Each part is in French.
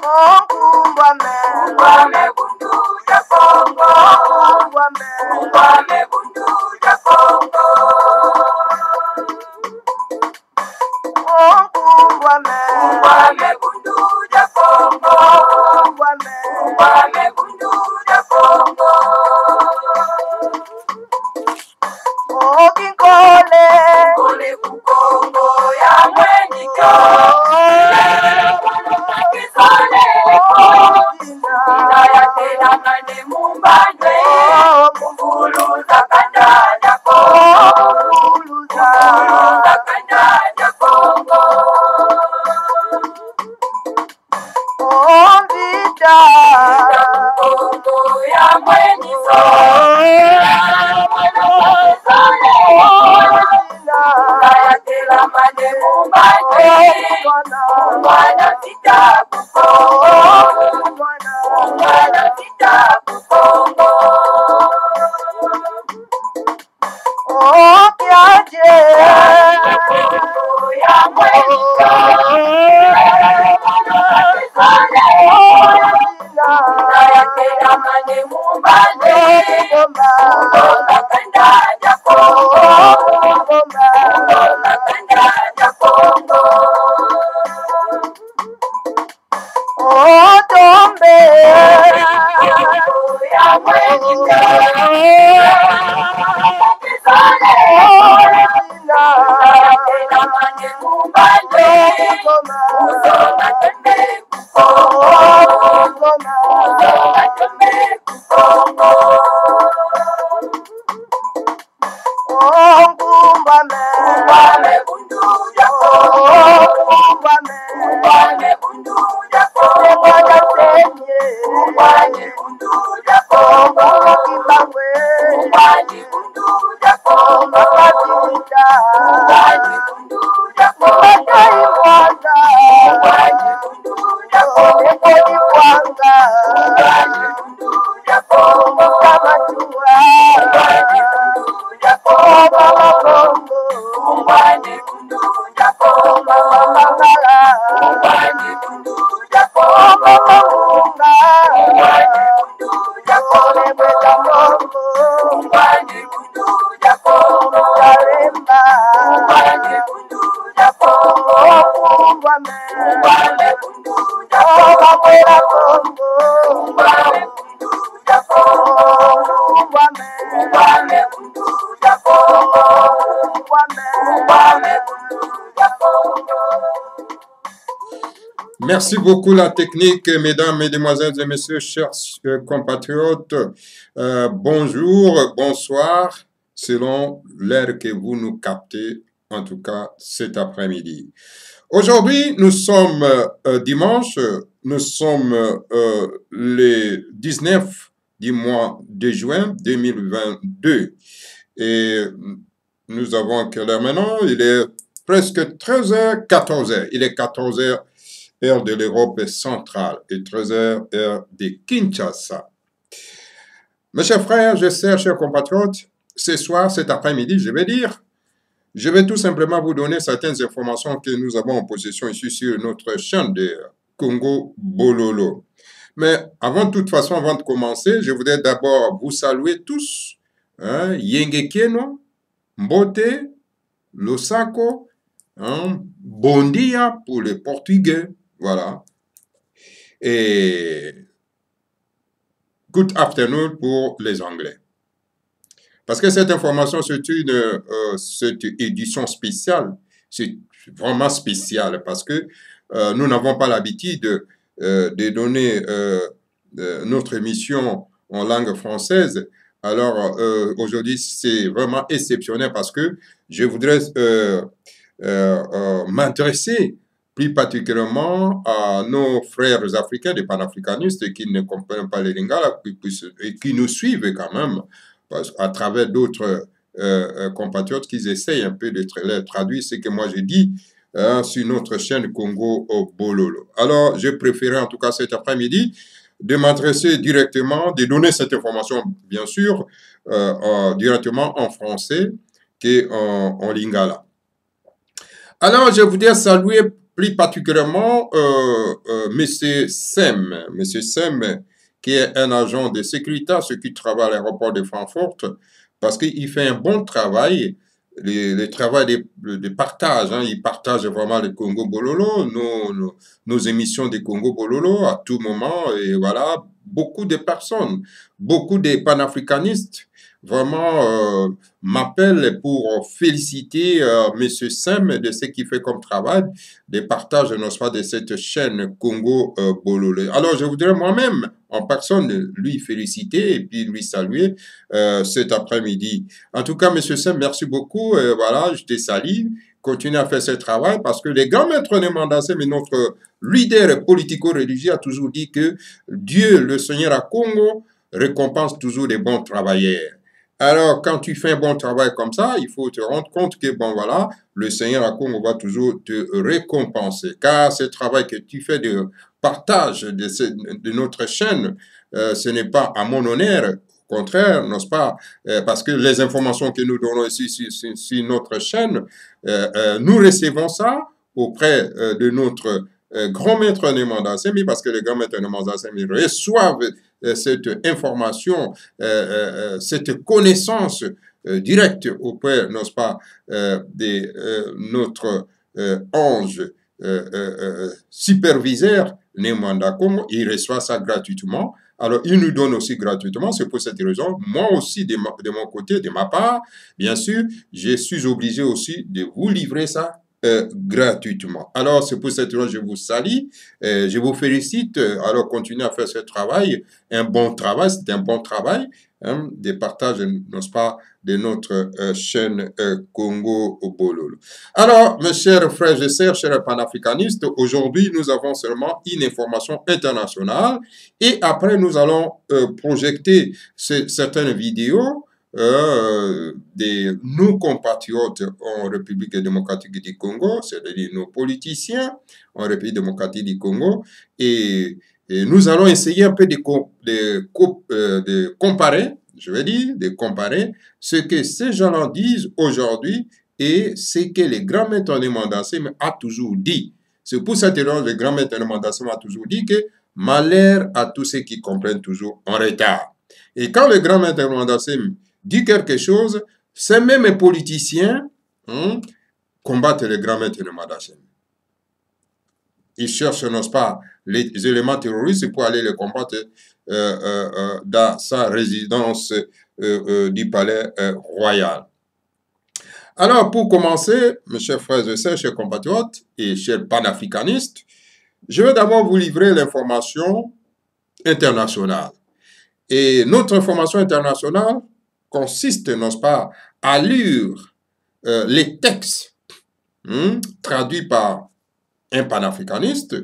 Ungwame bundu ya Kongo. Ungwame bundu ya Kongo. Ungwame bundu ya Kongo. Ungwame bundu ya Kongo. Kole kukongo ya mwenyika. Ina ya tena mane mumbande. Munguluza kandanya Kongo. Munguluza kandanya Kongo. Kongo ya mwenyika. Kayatela mane mumbande. Mwana tita kukongo. Mwana tita kukongo. Kongo ya mwenyika. Kayatela mane mumbande. Mwana kandanya Kongo. Mwana kandanya Kongo. Kongo ya mwenyika. Kayatela mane mumbande. Uzonga tembe kukongo. Uzonga tembe kukongo. Ungwame bundu ya Kongo. Ungwame bundu ya Kongo. Ungwame bundu ya Kongo. Ungwame bundu ya Kongo. Ungwame bundu ya Kongo. Ungwame bundu ya Kongo. Ungwame bundu ya Kongo. Ungwame bundu ya Kongo. Ungwame bundu ya Kongo. Ungwame bundu ya Kongo. Ungwame bundu ya Kongo. Ungwame bundu ya Kongo. Ungwame bundu ya Kongo. Ungwame bundu ya Kongo. Ungwame bundu ya Kongo. Ungwame bundu ya Kongo. Ungwame bundu ya Kongo. Merci beaucoup la technique, mesdames, mesdemoiselles et messieurs, chers compatriotes. Bonjour, bonsoir, selon l'heure que vous nous captez, en tout cas cet après-midi. Aujourd'hui, nous sommes dimanche, nous sommes le 19 du mois de juin 2022. Et nous avons quelle heure maintenant? Il est presque 13h, 14h. Il est 14h, heure de l'Europe centrale, et 13h, heure de Kinshasa. Mes chers frères, chers compatriotes, ce soir, cet après-midi, je vais tout simplement vous donner certaines informations que nous avons en possession ici sur notre chaîne de Congo Bololo. Mais avant de commencer, je voudrais d'abord vous saluer tous. Yengekeno, Mbote, Losako, Bondia pour les Portugais. Voilà. Et good afternoon pour les Anglais. Parce que cette information, c'est une édition spéciale. C'est vraiment spécial parce que nous n'avons pas l'habitude de donner notre émission en langue française. Alors, aujourd'hui, c'est vraiment exceptionnel parce que je voudrais m'intéresser plus particulièrement à nos frères africains, des panafricanistes qui ne comprennent pas les lingala et qui nous suivent quand même à travers d'autres compatriotes qui essayent un peu de traduire ce que moi j'ai dit sur notre chaîne Congo Bololo. Alors, je préférais en tout cas cet après-midi de m'adresser directement, de donner cette information, bien sûr, directement en français qu'en lingala. Alors, je voudrais saluer plus particulièrement M. Sem, qui est un agent de sécurité, ce qui travaille à l'aéroport de Francfort, parce qu'il fait un bon travail, le travail de partage, hein, il partage vraiment le Congo Bololo, nos émissions de Congo Bololo à tout moment, et voilà, beaucoup de personnes, beaucoup de panafricanistes, vraiment m'appellent pour féliciter Monsieur Sem de ce qu'il fait comme travail, de partage, n'est-ce pas, de cette chaîne Congo Bololo. Alors, je voudrais moi-même, en personne, lui féliciter et puis lui saluer cet après-midi. En tout cas, Monsieur Sem, merci beaucoup. Voilà, je te salue. Continue à faire ce travail parce que les grands maîtres de Mandassé, mais notre leader politico-religieux a toujours dit que Dieu, le Seigneur à Congo, récompense toujours les bons travailleurs. Alors, quand tu fais un bon travail comme ça, il faut te rendre compte que, bon, voilà, le Seigneur à Congo va toujours te récompenser. Car ce travail que tu fais de partage de notre chaîne, ce n'est pas à mon honneur, au contraire, n'est-ce pas? Parce que les informations que nous donnons ici sur notre chaîne, nous recevons ça auprès de notre grand maître de Mandassemi, parce que les grands maîtres de Mandassemi reçoivent cette information, cette connaissance directe auprès, n'est-ce pas, de notre ange superviseur, Nemanda Congo. Il reçoit ça gratuitement. Alors, il nous donne aussi gratuitement. C'est pour cette raison, moi aussi, de mon côté, de ma part, bien sûr, je suis obligé aussi de vous livrer ça gratuitement. Alors, c'est pour cette raison que je vous salue, je vous félicite. Alors, continuez à faire ce travail, un bon travail, c'est un bon travail, hein, de partage, n'est-ce pas, de notre chaîne Congo Bololo. Alors, mes chers frères et sœurs, chers panafricanistes, aujourd'hui, nous avons seulement une information internationale et après, nous allons projeter certaines vidéos de nos compatriotes en République démocratique du Congo, c'est-à-dire nos politiciens en République démocratique du Congo, et nous allons essayer un peu de comparer, je vais dire, de comparer ce que ces gens-là disent aujourd'hui et ce que les grands maîtres de Mandassem a toujours dit. C'est pour cette raison que le grand maître de Mandassem a toujours dit que malheur à tous ceux qui comprennent toujours en retard. Et quand le grand maître de Mandassem dit quelque chose, ces mêmes politiciens combattent les grands maîtres de Mandassem. Ils cherchent, n'est-ce pas, les éléments terroristes pour aller les combattre dans sa résidence du palais royal. Alors, pour commencer, mes chers frères et sœurs, chers compatriotes et chers panafricanistes, je vais d'abord vous livrer l'information internationale. Et notre information internationale consiste, n'est-ce pas, à lire les textes traduits par un panafricaniste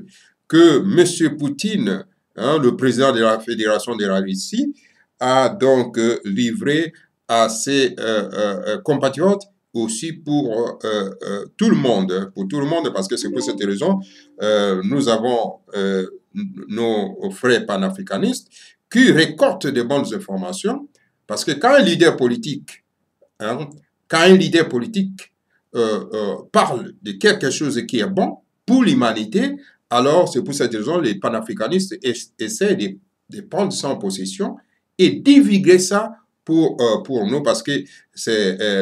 que M. Poutine, le président de la Fédération de la Russie, a donc livré à ses compatriotes, aussi pour tout le monde, parce que c'est pour cette raison, nous avons nos frères panafricanistes qui récoltent de bonnes informations, parce que quand un leader politique, parle de quelque chose qui est bon pour l'humanité, alors c'est pour cette raison que les panafricanistes essaient de prendre ça en possession et divulguer ça pour nous, parce que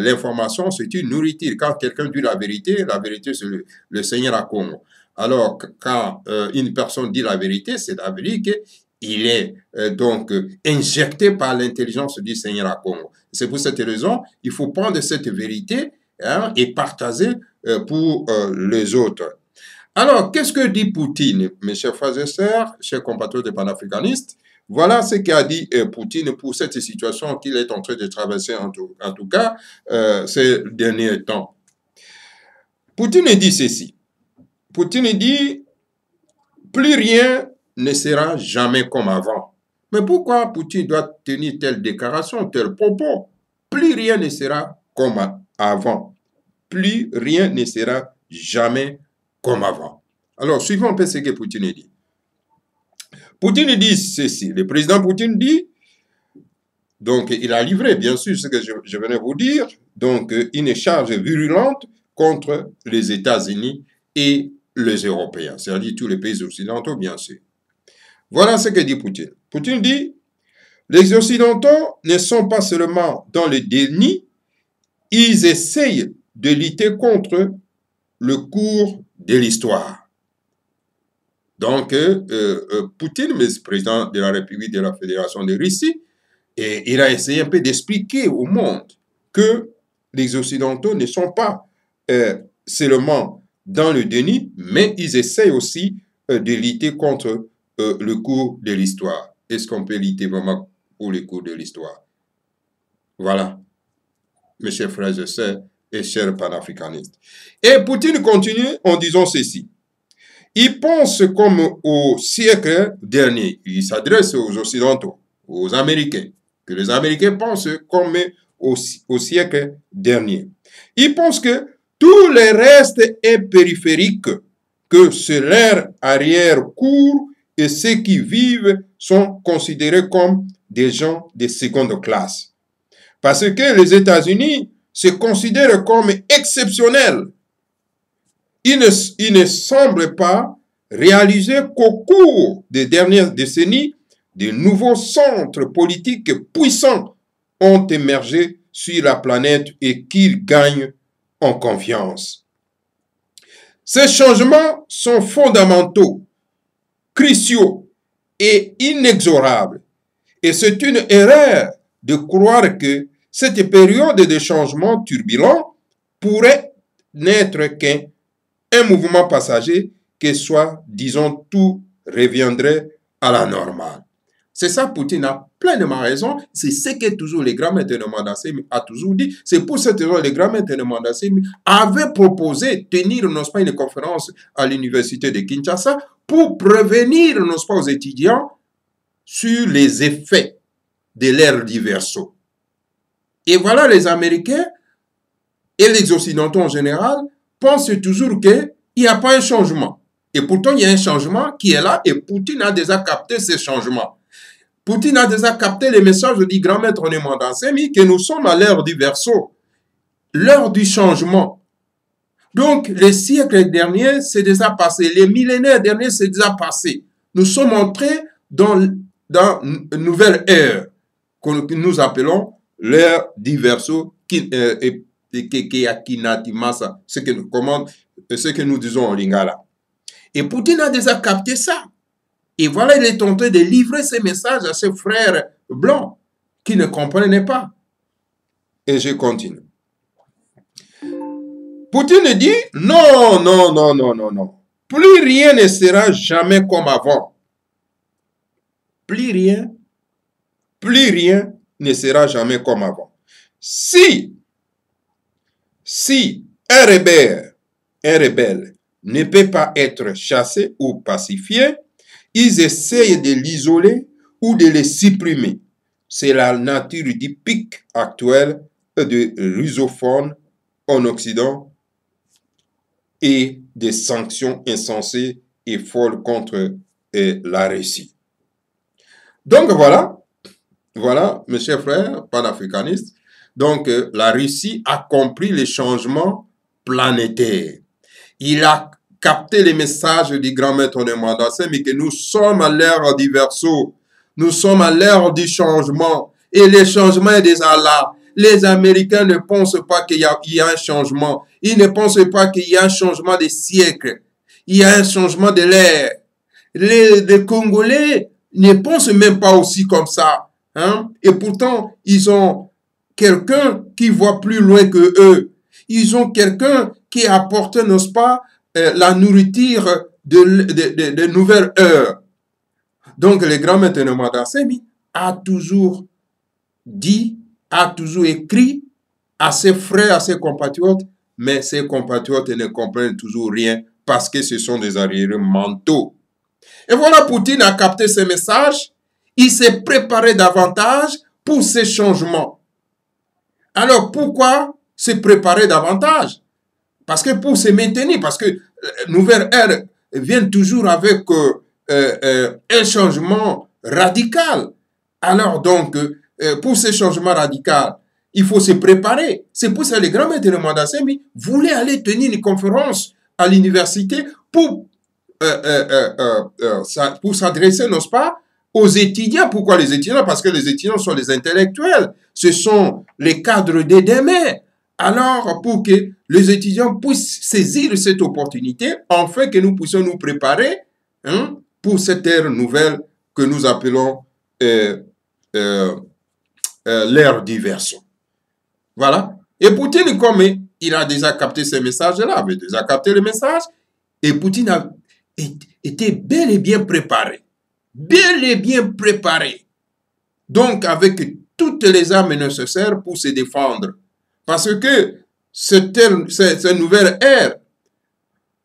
l'information, c'est une nourriture. Quand quelqu'un dit la vérité, c'est le Seigneur à Congo. Alors, quand une personne dit la vérité, c'est la vérité qu'il est donc injecté par l'intelligence du Seigneur à Congo. C'est pour cette raison il faut prendre cette vérité et partager pour les autres. Alors, qu'est-ce que dit Poutine, mes chers frères et sœurs, chers compatriotes et panafricanistes? Voilà ce qu'a dit Poutine pour cette situation qu'il est en train de traverser, en tout cas, ces derniers temps. Poutine dit ceci. Poutine dit, plus rien ne sera jamais comme avant. Mais pourquoi Poutine doit tenir telle déclaration, tel propos? Plus rien ne sera comme avant. Plus rien ne sera jamais comme avant. Alors, suivons un peu ce que Poutine dit. Poutine dit ceci. Le président Poutine dit, donc il a livré, bien sûr, ce que je venais vous dire, donc une charge virulente contre les États-Unis et les Européens, c'est-à-dire tous les pays occidentaux, bien sûr. Voilà ce que dit Poutine. Poutine dit, les Occidentaux ne sont pas seulement dans le déni, ils essayent de lutter contre le cours de l'histoire. Donc, Poutine, président de la République de la Fédération de Russie, et il a essayé un peu d'expliquer au monde que les Occidentaux ne sont pas seulement dans le déni, mais ils essayent aussi de lutter contre le cours de l'histoire. Est-ce qu'on peut lutter vraiment pour le cours de l'histoire? Voilà, mes chers frères et sœurs et chers panafricanistes. Et Poutine continue en disant ceci. Il pense comme au siècle dernier. Il s'adresse aux Occidentaux, aux Américains, que les Américains pensent comme au siècle dernier. Il pense que tout le reste est périphérique, que c'est leur arrière-cour et ceux qui vivent sont considérés comme des gens de seconde classe. Parce que les États-Unis se considèrent comme exceptionnels. Il ne semble pas réaliser qu'au cours des dernières décennies, de nouveaux centres politiques puissants ont émergé sur la planète et qu'ils gagnent en confiance. Ces changements sont fondamentaux, cruciaux et inexorables. Et c'est une erreur de croire que cette période de changement turbulent pourrait n'être qu'un mouvement passager, que soit, disons, tout reviendrait à la normale. C'est ça, Poutine a pleinement raison. C'est ce que toujours les grands maîtres de Mandassem a toujours dit. C'est pour cette raison que les grands maîtres de Mandassem avaient proposé tenir, n'est-ce pas, une conférence à l'université de Kinshasa pour prévenir, n'est-ce pas, aux étudiants sur les effets de l'ère du verseau. Et voilà, les Américains et les Occidentaux en général pensent toujours qu'il n'y a pas un changement. Et pourtant, il y a un changement qui est là et Poutine a déjà capté ce changement. Poutine a déjà capté les messages du grand maître de Mandassem que nous sommes à l'ère du verseau, l'heure du changement. Donc, les siècles derniers, c'est déjà passé. Les millénaires derniers, c'est déjà passé. Nous sommes entrés dans une nouvelle ère que nous appelons l'ère du verseau ce que nous disons en lingala. Et Poutine a déjà capté ça. Et voilà, il est tenté de livrer ces messages à ses frères blancs qui ne comprenaient pas. Et je continue. Poutine dit, non, non, non, non, non, non. Plus rien ne sera jamais comme avant. Plus rien ne sera jamais comme avant. Si un rebelle ne peut pas être chassé ou pacifié, ils essayent de l'isoler ou de le supprimer. C'est la nature du pic actuel de rusophones en Occident et des sanctions insensées et folles contre la Russie. Donc voilà, mes chers frères panafricanistes, donc la Russie a compris les changements planétaires. Il a capté les messages du grand maître de Mandassem et que nous sommes à l'ère du verseau, nous sommes à l'ère du changement et le changement est déjà là. Les Américains ne pensent pas qu'il y a un changement. Ils ne pensent pas qu'il y a un changement des siècles. Il y a un changement de l'ère. Les Congolais ne pensent même pas aussi comme ça. Hein? Et pourtant, ils ont quelqu'un qui voit plus loin que eux. Ils ont quelqu'un qui apporte, n'est-ce pas, la nourriture de nouvelles heures. Donc, le grand maître de Mandassem a toujours dit, a toujours écrit à ses frères, à ses compatriotes, mais ses compatriotes ne comprennent toujours rien parce que ce sont des arriérés mentaux. Et voilà, Poutine a capté ces messages, il s'est préparé davantage pour ces changements. Alors, pourquoi se préparer davantage? Parce que pour se maintenir, parce que nouvelle ère vient toujours avec un changement radical. Alors donc, pour ce changement radical, il faut se préparer. C'est pour ça que le grand maître de Mandassem voulait aller tenir une conférence à l'université pour s'adresser, n'est-ce pas, aux étudiants. Pourquoi les étudiants? Parce que les étudiants sont les intellectuels. Ce sont les cadres de demain. Alors, pour que les étudiants puissent saisir cette opportunité, afin que nous puissions nous préparer pour cette ère nouvelle que nous appelons l'ère diversion. Voilà. Et Poutine, comme il a déjà capté ces messages-là, avait déjà capté le message, et Poutine a été bel et bien préparé. Bel et bien préparé. Donc, avec toutes les armes nécessaires pour se défendre. Parce que cette nouvelle ère,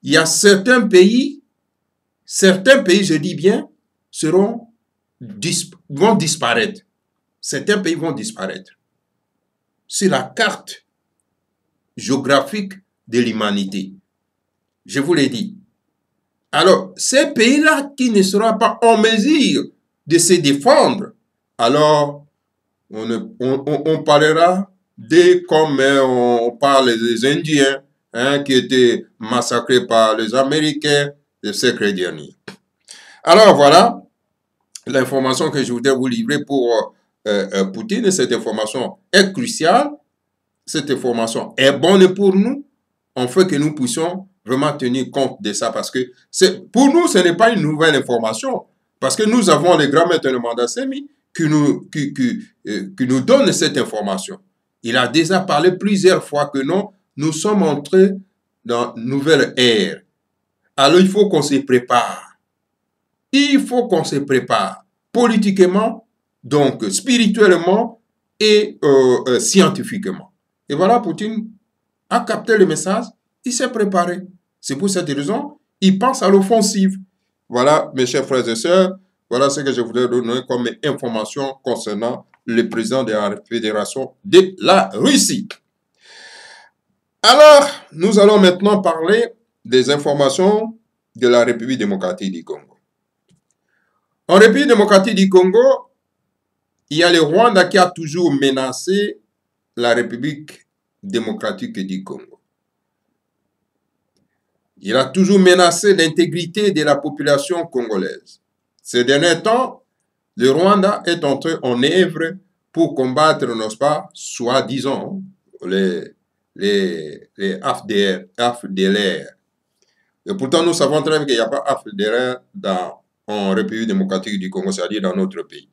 il y a certains pays, je dis bien, vont disparaître. Certains pays vont disparaître. C'est la carte géographique de l'humanité. Je vous l'ai dit. Alors, ces pays-là qui ne seront pas en mesure de se défendre, alors on parlera comme on parle des Indiens qui étaient massacrés par les Américains le siècle dernier. Alors voilà l'information que je voudrais vous livrer pour Poutine. Cette information est cruciale. Cette information est bonne pour nous, afin que nous puissions vraiment tenir compte de ça, parce que pour nous, ce n'est pas une nouvelle information, parce que nous avons les grands maîtres de Mandasemi qui nous donnent cette information. Il a déjà parlé plusieurs fois que non, nous sommes entrés dans une nouvelle ère. Alors il faut qu'on se prépare. Il faut qu'on se prépare politiquement, donc spirituellement et scientifiquement. Et voilà, Poutine a capté le message, il s'est préparé. C'est pour cette raison, il pense à l'offensive. Voilà, mes chers frères et sœurs, voilà ce que je voudrais donner comme information concernant le président de la Fédération de la Russie. Alors, nous allons maintenant parler des informations de la République démocratique du Congo. En République démocratique du Congo, il y a le Rwanda qui a toujours menacé la République démocratique du Congo. Il a toujours menacé l'intégrité de la population congolaise. Ces derniers temps, le Rwanda est entré en œuvre pour combattre, n'est-ce pas, soi-disant, les AFDLR. Et pourtant, nous savons très bien qu'il n'y a pas AFDLR en République démocratique du Congo, c'est-à-dire dans notre pays.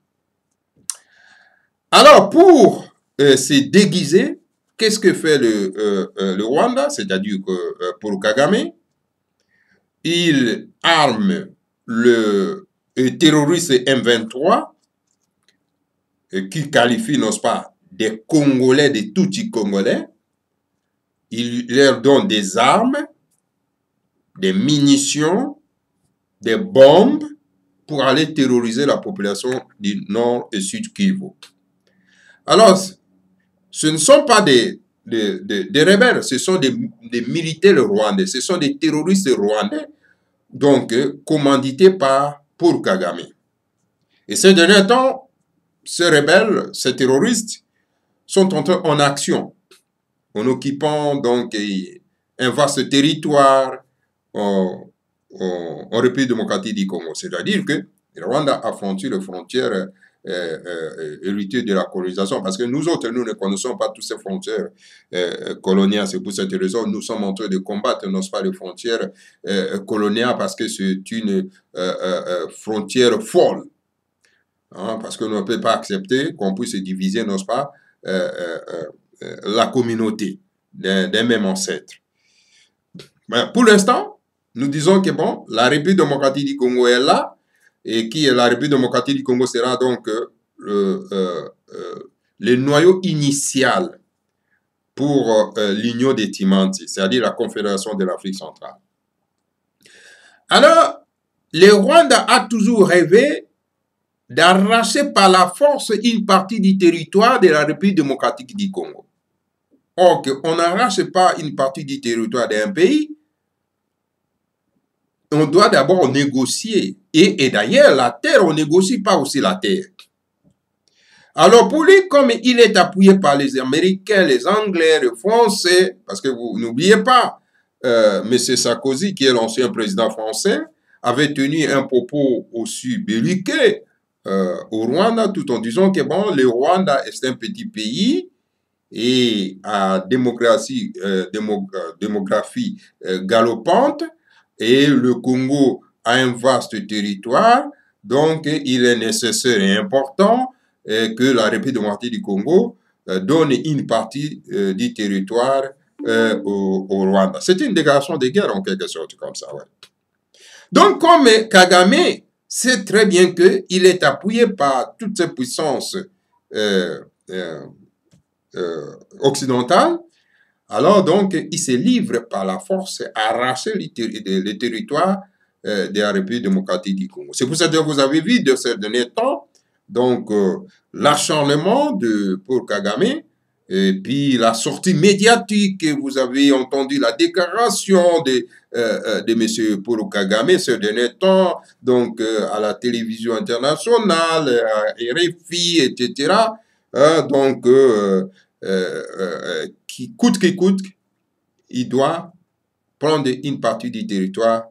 Alors, pour se déguiser, qu'est-ce que fait le Rwanda? C'est-à-dire que pour Kagame, il arme le terroriste M23, qui qualifie, n'est-ce pas, des Congolais, des Tutsis congolais. Il leur donne des armes, des munitions, des bombes pour aller terroriser la population du Nord et Sud Kivu. Alors, ce ne sont pas des rebelles, ce sont des militaires rwandais, ce sont des terroristes rwandais, donc commandités par Paul Kagame. Et ces derniers temps, ces rebelles, ces terroristes, sont entrés en action, en occupant donc un vaste territoire en République démocratique du Congo. C'est-à-dire que le Rwanda a franchi les frontières héritées de la colonisation, parce que nous autres, nous ne connaissons pas toutes ces frontières coloniales. C'est pour cette raison que nous sommes en train de combattre, n'est-ce pas, les frontières coloniales, parce que c'est une frontière folle. Parce que nous ne pouvons pas accepter qu'on puisse diviser, n'est-ce pas, la communauté d'un même ancêtre. Mais pour l'instant, nous disons que bon, la République démocratique du Congo est là, et qui est la République démocratique du Congo sera donc le noyau initial pour l'Union des Timanti, c'est-à-dire la Confédération de l'Afrique centrale. Alors, le Rwanda a toujours rêvé d'arracher par la force une partie du territoire de la République démocratique du Congo. Or, on n'arrache pas une partie du territoire d'un pays, on doit d'abord négocier. Et d'ailleurs, la terre, on ne négocie pas aussi la terre. Alors pour lui, comme il est appuyé par les Américains, les Anglais, les Français, parce que vous n'oubliez pas, M. Sarkozy, qui est l'ancien président français, avait tenu un propos aussi belliqueux au Rwanda, tout en disant que bon, le Rwanda est un petit pays et à démographie galopante, et le Congo a un vaste territoire, donc il est nécessaire et important que la République démocratique du Congo donne une partie du territoire au Rwanda. C'était une déclaration de guerre en quelque sorte comme ça. Ouais. Donc comme Kagame sait très bien qu'il est appuyé par toutes ces puissances occidentales, alors donc il se livre par la force à arracher les territoires de la République démocratique du Congo. C'est pour ça que vous avez vu de ces derniers temps donc l'acharnement de Paul Kagame, et puis la sortie médiatique, vous avez entendu la déclaration de M. Paul Kagame ces derniers temps, donc à la télévision internationale, à RFI, etc. Donc, qui coûte, il doit prendre une partie du territoire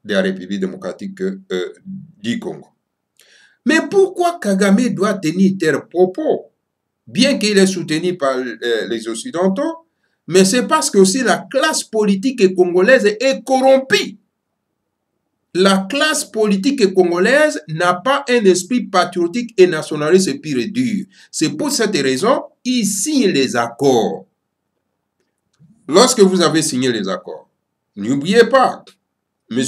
de la République démocratique du Congo. Mais pourquoi Kagame doit tenir tel propos? Bien qu'il est soutenu par les Occidentaux, mais c'est parce que aussi la classe politique congolaise est corrompue. La classe politique congolaise n'a pas un esprit patriotique et nationaliste pur et dur. C'est pour cette raison qu'il signe les accords. Lorsque vous avez signé les accords, n'oubliez pas, M.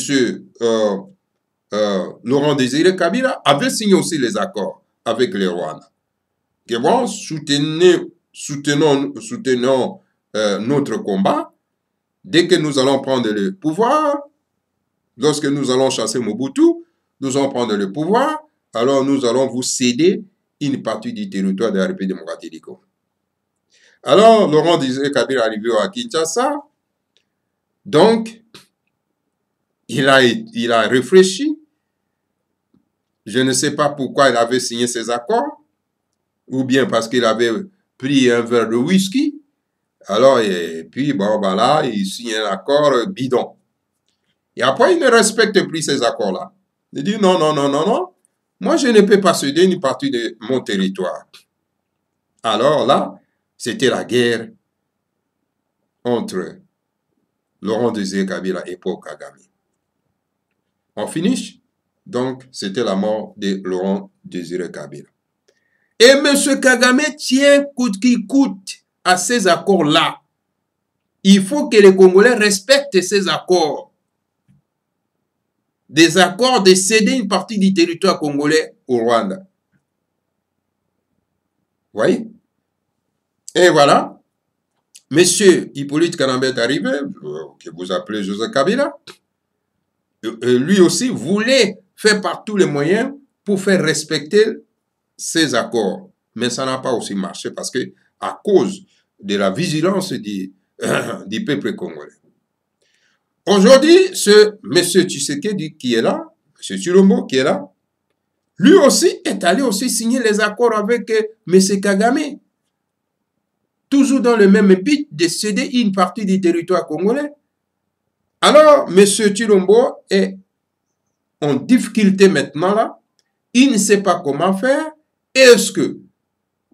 Laurent Désiré Kabila avait signé aussi les accords avec les Rwandais. Que bon, soutenons notre combat. Dès que nous allons prendre le pouvoir, lorsque nous allons chasser Mobutu, nous allons prendre le pouvoir, alors nous allons vous céder une partie du territoire de la République démocratique du Congo. Alors, Laurent Désiré Kabila est arrivé à Kinshasa, donc il a réfléchi. Je ne sais pas pourquoi il avait signé ces accords, ou bien parce qu'il avait pris un verre de whisky. Alors, et puis, bon, ben là, il signe un accord bidon. Et après, il ne respecte plus ces accords-là. Il dit non, non, non, non, non. Moi, je ne peux pas céder une partie de mon territoire. Alors là, c'était la guerre entre Laurent Désiré Kabila et Paul Kagame. En finish, donc, c'était la mort de Laurent Désiré Kabila. Et M. Kagame tient coûte qui coûte à ces accords-là. Il faut que les Congolais respectent ces accords. Des accords de céder une partie du territoire congolais au Rwanda. Vous voyez? Et voilà. M. Hippolyte Kalamba est arrivé, que vous appelez Joseph Kabila. Lui aussi voulait faire par tous les moyens pour faire respecter ces accords. Mais ça n'a pas aussi marché parce que à cause de la vigilance du peuple congolais. Aujourd'hui, ce M. Tshisekedi qui est là, M. Tshilombo qui est là, lui aussi est allé aussi signer les accords avec M. Kagame. Toujours dans le même but de céder une partie du territoire congolais. Alors, M. Tshilombo est en difficulté maintenant là. Il ne sait pas comment faire. Est-ce que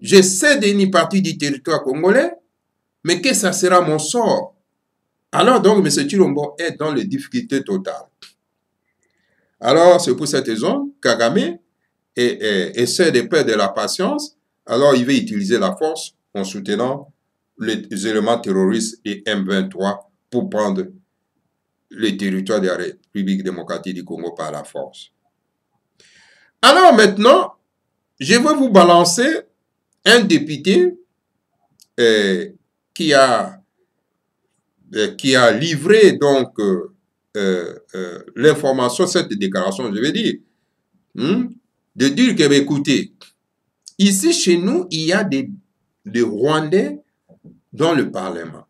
je cède une partie du territoire congolais, mais que ça sera mon sort? Alors donc, M. Tshilombo est dans les difficultés totales. Alors, c'est pour cette raison, Kagame essaie de perdre de la patience. Alors, il veut utiliser la force en soutenant les éléments terroristes et M23 pour prendre le territoire de la République démocratique du Congo par la force. Alors maintenant, je vais vous balancer un député qui a livré donc l'information, cette déclaration, je vais dire, de dire que, écoutez, ici chez nous, il y a des Rwandais dans le Parlement.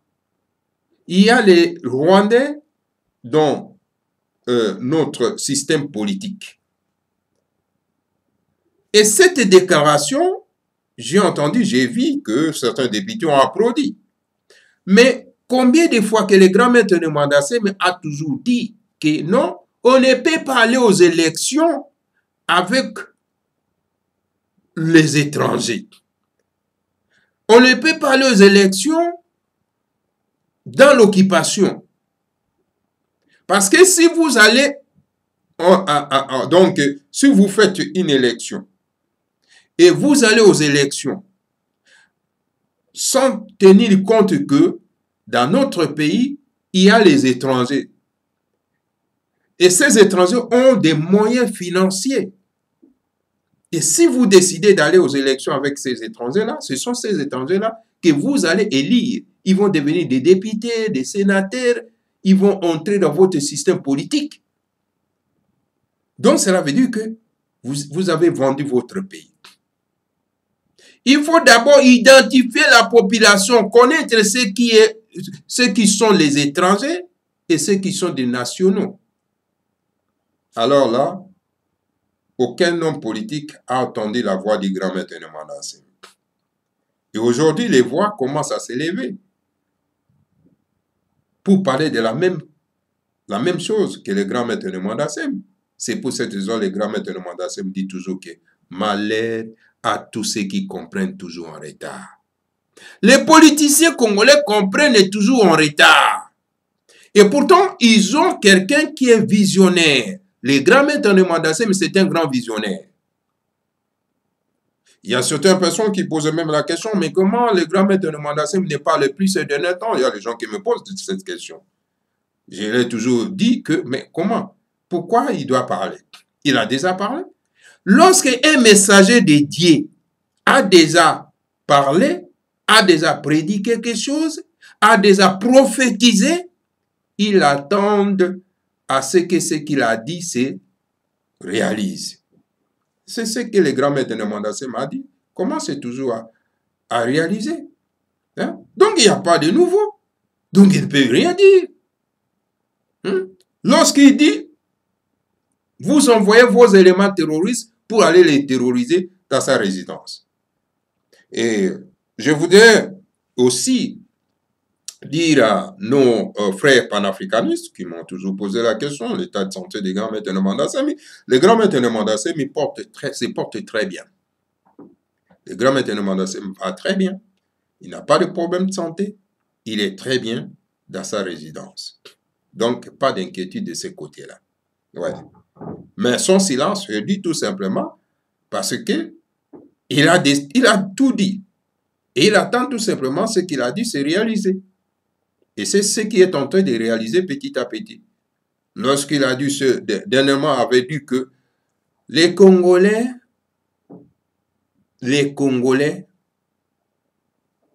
Il y a les Rwandais dans notre système politique. Et cette déclaration, j'ai entendu, j'ai vu que certains députés ont applaudi. Mais Combien de fois que le grand maître de Mandassem a toujours dit que non, on ne peut pas aller aux élections avec les étrangers. On ne peut pas aller aux élections dans l'occupation. Parce que si vous allez, donc si vous faites une élection et vous allez aux élections sans tenir compte que dans notre pays, il y a les étrangers. Et ces étrangers ont des moyens financiers. Et si vous décidez d'aller aux élections avec ces étrangers-là, ce sont ces étrangers-là que vous allez élire. Ils vont devenir des députés, des sénateurs, ils vont entrer dans votre système politique. Donc, cela veut dire que vous avez vendu votre pays. Il faut d'abord identifier la population, connaître ceux qui sont les étrangers et ceux qui sont des nationaux. Alors là, aucun homme politique a entendu la voix du grand maître de Mandassem. Et aujourd'hui, les voix commencent à s'élever pour parler de la même chose que le grand maître de Mandassem. C'est pour cette raison que le grand maître de Mandassem dit toujours que malheur à tous ceux qui comprennent toujours en retard. Les politiciens congolais comprennent toujours en retard. Et pourtant, ils ont quelqu'un qui est visionnaire. Le grand maître de Mandassem, c'est un grand visionnaire. Il y a certaines personnes qui posent même la question, mais comment le grand maître de Mandassem ne parle plus ces derniers temps? Il y a des gens qui me posent cette question. Je leur ai toujours dit que, mais comment? Pourquoi il doit parler? Il a déjà parlé. Lorsqu'un messager de Dieu a déjà parlé, a déjà prédit quelque chose, a déjà prophétisé, ils attendent à ce qu'il a dit se réalise. C'est ce que le grand maître de Mandassem a dit. Comment c'est toujours à réaliser? Hein? Donc il n'y a pas de nouveau. Donc il ne peut rien dire. Hein? Lorsqu'il dit, vous envoyez vos éléments terroristes pour aller les terroriser dans sa résidence. Et je voudrais aussi dire à nos frères panafricanistes qui m'ont toujours posé la question, l'état de santé des grands maîtres de Mandassem, le grand maître de Mandassem se porte très bien. Le grand maître de Mandassem va très bien. Il n'a pas de problème de santé. Il est très bien dans sa résidence. Donc, pas d'inquiétude de ce côté-là. Ouais. Mais son silence se dit tout simplement parce que il a tout dit. Et il attend tout simplement ce qu'il a dit se réaliser. Et c'est ce qui est en train de réaliser petit à petit. Lorsqu'il a dit dernièrement avait dit que les Congolais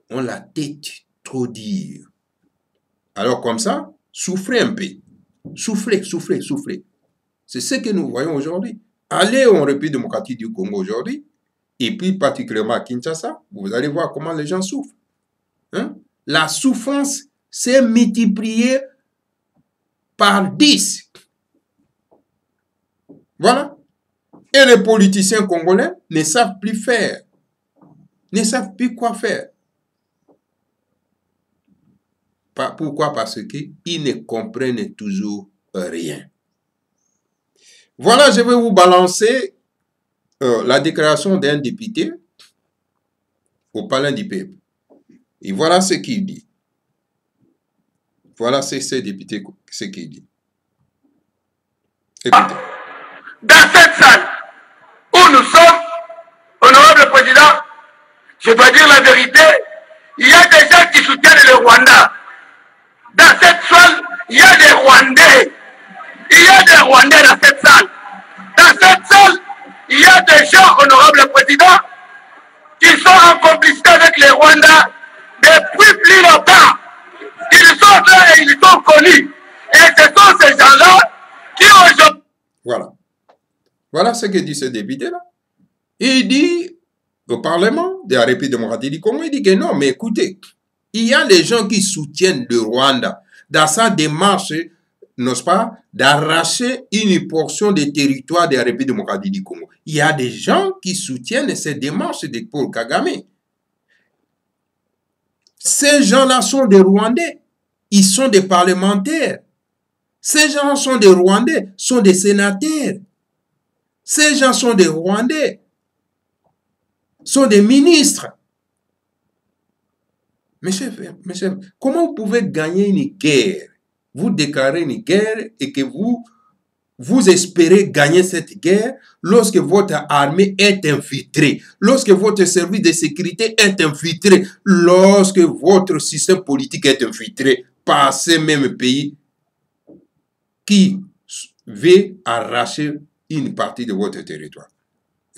ont la tête trop dure. Alors comme ça, souffrez un peu. Soufflez. C'est ce que nous voyons aujourd'hui. Allez en République démocratique du Congo aujourd'hui, et puis particulièrement à Kinshasa, vous allez voir comment les gens souffrent. Hein? La souffrance s'est multipliée par 10. Voilà. Et les politiciens congolais ne savent plus faire. Ne savent plus quoi faire. Pourquoi? Parce qu'ils ne comprennent toujours rien. Voilà, je vais vous balancer la déclaration d'un député au Palais du Peuple. Et voilà ce qu'il dit. Voilà ce député, ce qu'il dit. Écoutez. Dans cette salle où nous sommes, honorable président, je dois dire la vérité, il y a des gens qui soutiennent le Rwanda. Dans cette salle, il y a des Rwandais. Il y a des Rwandais dans cette salle. Dans cette salle, il y a des gens, honorable président, qui sont en complicité avec les Rwandais depuis plus longtemps. Ils sont là et ils sont connus. Et ce sont ces gens-là qui aujourd'hui... Voilà. Voilà ce que dit ce député-là. Il dit au Parlement de la République démocratique du Congo, il dit que non, mais écoutez, il y a des gens qui soutiennent le Rwanda dans sa démarche, n'est-ce pas, d'arracher une portion des territoires de la République démocratique du Congo. Il y a des gens qui soutiennent cette démarche de Paul Kagame. Ces gens-là sont des Rwandais. ils sont des parlementaires. Ces gens sont des Rwandais, sont des sénateurs. Ces gens sont des Rwandais, sont des ministres. Mes chers, comment vous pouvez gagner une guerre? Vous déclarez une guerre et que vous espérez gagner cette guerre lorsque votre armée est infiltrée, lorsque votre service de sécurité est infiltré, lorsque votre système politique est infiltré par ces mêmes pays qui veulent arracher une partie de votre territoire.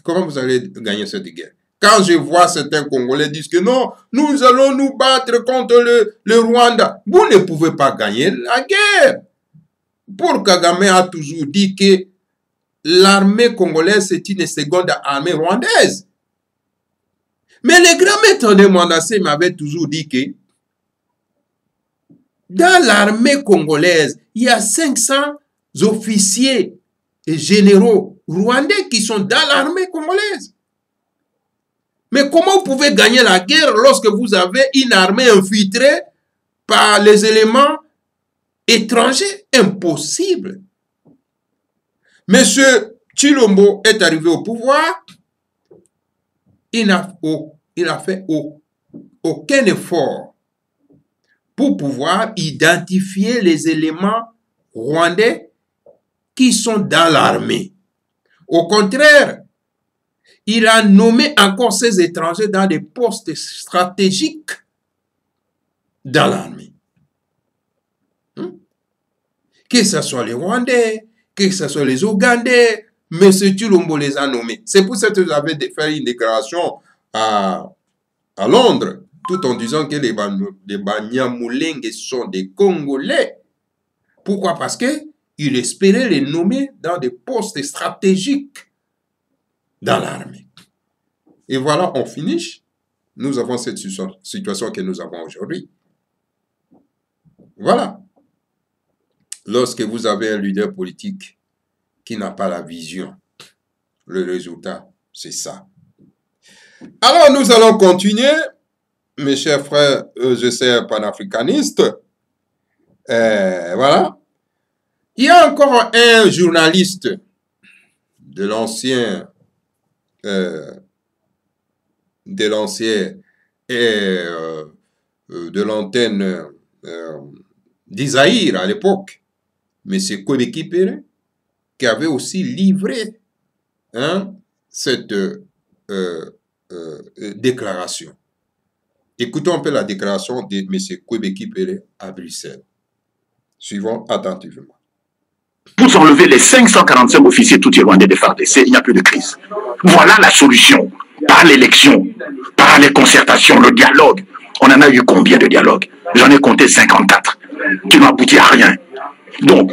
Comment vous allez gagner cette guerre? Quand je vois certains Congolais dire que non, nous allons nous battre contre le Rwanda, vous ne pouvez pas gagner la guerre. Paul Kagame a toujours dit que l'armée congolaise, c'est une seconde armée rwandaise. Mais le grand maître de Mwandase m'avait toujours dit que dans l'armée congolaise, il y a 500 officiers et généraux rwandais qui sont dans l'armée congolaise. Mais comment vous pouvez gagner la guerre lorsque vous avez une armée infiltrée par les éléments étrangers? Impossible. Monsieur Tshilombo est arrivé au pouvoir. Il n'a fait aucun effort pour pouvoir identifier les éléments rwandais qui sont dans l'armée. Au contraire, il a nommé encore ces étrangers dans des postes stratégiques dans l'armée. Que ce soit les Rwandais, que ce soit les Ougandais, M. Tshilombo les a nommés. C'est pour ça que vous avez fait une déclaration à Londres, tout en disant que les Banyamulenge sont des Congolais. Pourquoi? Parce qu'il espérait les nommer dans des postes stratégiques dans l'armée. Et voilà, on finit. Nous avons cette situation que nous avons aujourd'hui. Voilà. Lorsque vous avez un leader politique qui n'a pas la vision, le résultat, c'est ça. Alors, nous allons continuer, mes chers frères, je sais, panafricanistes. Voilà. Il y a encore un journaliste de l'ancien de l'antenne d'Isaïr à l'époque, M. Kwebeki Pere, qui avait aussi livré cette déclaration. Écoutons un peu la déclaration de M. Kwebeki Pere à Bruxelles. Suivons attentivement. Vous enlevez les 545 officiers tout rwandais de FARDC, il n'y a plus de crise. Voilà la solution. Par l'élection, par les concertations, le dialogue. On en a eu combien de dialogues? J'en ai compté 54, qui n'ont abouti à rien. Donc,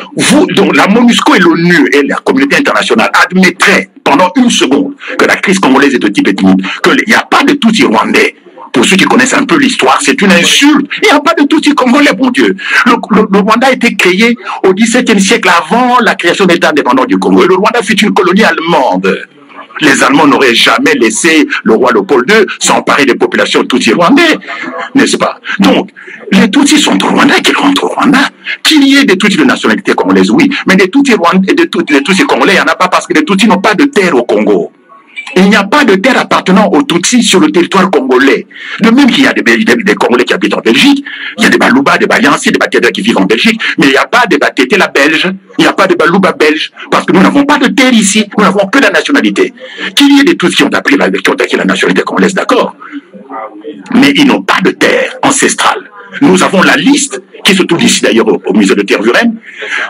la MONUSCO et l'ONU et la communauté internationale admettraient pendant une seconde que la crise congolaise est de type ethnique, qu'il n'y a pas de Tutsi rwandais. Pour ceux qui connaissent un peu l'histoire, c'est une insulte. Il n'y a pas de Tutsi congolais, bon Dieu. Le Rwanda a été créé au XVIIe siècle avant la création de l'État indépendant du Congo. Et le Rwanda fut une colonie allemande. Les Allemands n'auraient jamais laissé le roi Léopold II s'emparer des populations Tutsi rwandais, n'est-ce pas? Donc, les Tutsis sont rwandais, qu'ils rentrent au Rwanda. Qu'il y ait des Tutsis de nationalité congolaise, oui, mais des Tutsis rwandais, des Tutsis congolais, il n'y en a pas parce que les Tutsis n'ont pas de terre au Congo. Il n'y a pas de terre appartenant aux Tutsis sur le territoire congolais. De même qu'il y a des Congolais qui habitent en Belgique, il y a des Balouba, des Bayansi, des Batéda qui vivent en Belgique, mais il n'y a pas de Batétela belge, il n'y a pas de Balouba belge, parce que nous n'avons pas de terre ici, nous n'avons que la nationalité. Qu'il y ait des Tutsis qui ont acquis la nationalité congolaise, d'accord, mais ils n'ont pas de terre ancestrale. Nous avons la liste, qui se trouve ici d'ailleurs au musée de Tervuren,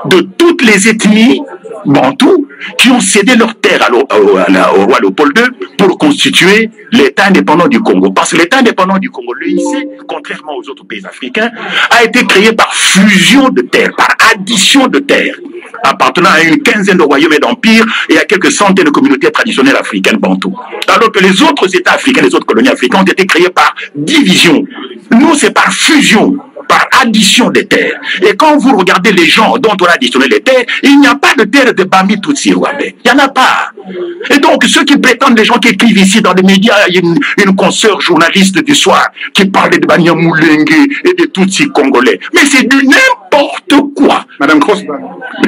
de toutes les ethnies bantous qui ont cédé leur terre au roi Léopold II pour constituer l'État indépendant du Congo. Parce que l'État indépendant du Congo, l'EIC, contrairement aux autres pays africains, a été créé par fusion de terres, par addition de terres, appartenant à une quinzaine de royaumes et d'empires et à quelques centaines de communautés traditionnelles africaines bantous. Alors que les autres États africains, les autres colonies africaines ont été créés par division. Nous, c'est par fusion, par addition des terres. Et quand vous regardez les gens dont on a additionné les terres, il n'y a pas de terre de Bami Tutsi Rwandais. Il n'y en a pas. Et donc, ceux qui prétendent, les gens qui écrivent ici dans les médias, il y a une consoeur journaliste du soir qui parlait de Banya Moulengue et de Tutsi congolais. Mais c'est du n'importe quoi. Madame Cross.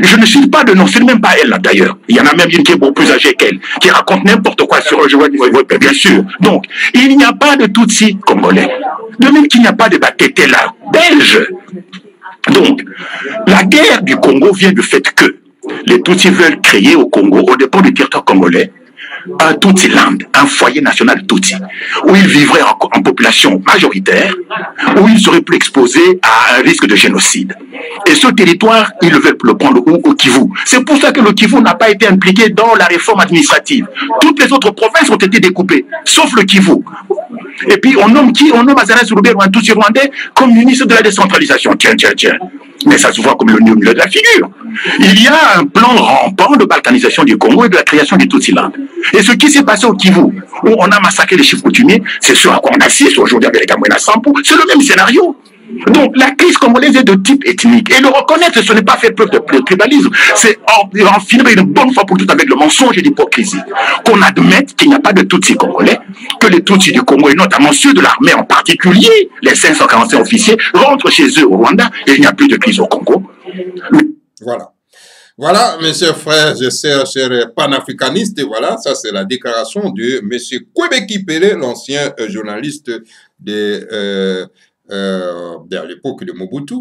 Je ne cite pas de nom, c'est même pas elle là d'ailleurs. Il y en a même une qui est beaucoup plus âgée qu'elle, qui raconte n'importe quoi sur le jeu. Bien sûr. Donc, il n'y a pas de Tutsi congolais. De même qu'il n'y a pas de Batete là, belge. Donc, la guerre du Congo vient du fait que les Tutsis veulent créer au Congo, au départ du territoire congolais, un Tutsi-land, un foyer national Tutsi, où ils vivraient en population majoritaire, où ils seraient plus exposés à un risque de génocide. Et ce territoire, ils veulent le prendre au Kivu. C'est pour ça que le Kivu n'a pas été impliqué dans la réforme administrative. Toutes les autres provinces ont été découpées, sauf le Kivu. Et puis on nomme qui? On nomme Azana Souroubé ou un Tutsi rwandais comme ministre de la décentralisation. Tiens. Mais ça se voit comme le milieu de la figure. Il y a un plan rampant de balkanisation du Congo et de la création du Tutsi-land. Et ce qui s'est passé au Kivu, où on a massacré les chiffres coutumiers, c'est ce à quoi on assiste aujourd'hui avec les Camerounais Sampo, c'est le même scénario. Donc la crise congolaise est de type ethnique. Et le reconnaître, ce n'est pas faire preuve de tribalisme, c'est en finir une bonne fois pour toutes avec le mensonge et l'hypocrisie. Qu'on admette qu'il n'y a pas de Tutsi congolais, que les Tutsis du Congo, et notamment ceux de l'armée en particulier, les 545 officiers, rentrent chez eux au Rwanda et il n'y a plus de crise au Congo. Voilà. Voilà, mes chers frères et sœurs, chers panafricanistes, voilà, ça c'est la déclaration de M. Kwebeki Pele, l'ancien journaliste de l'époque de Mobutu,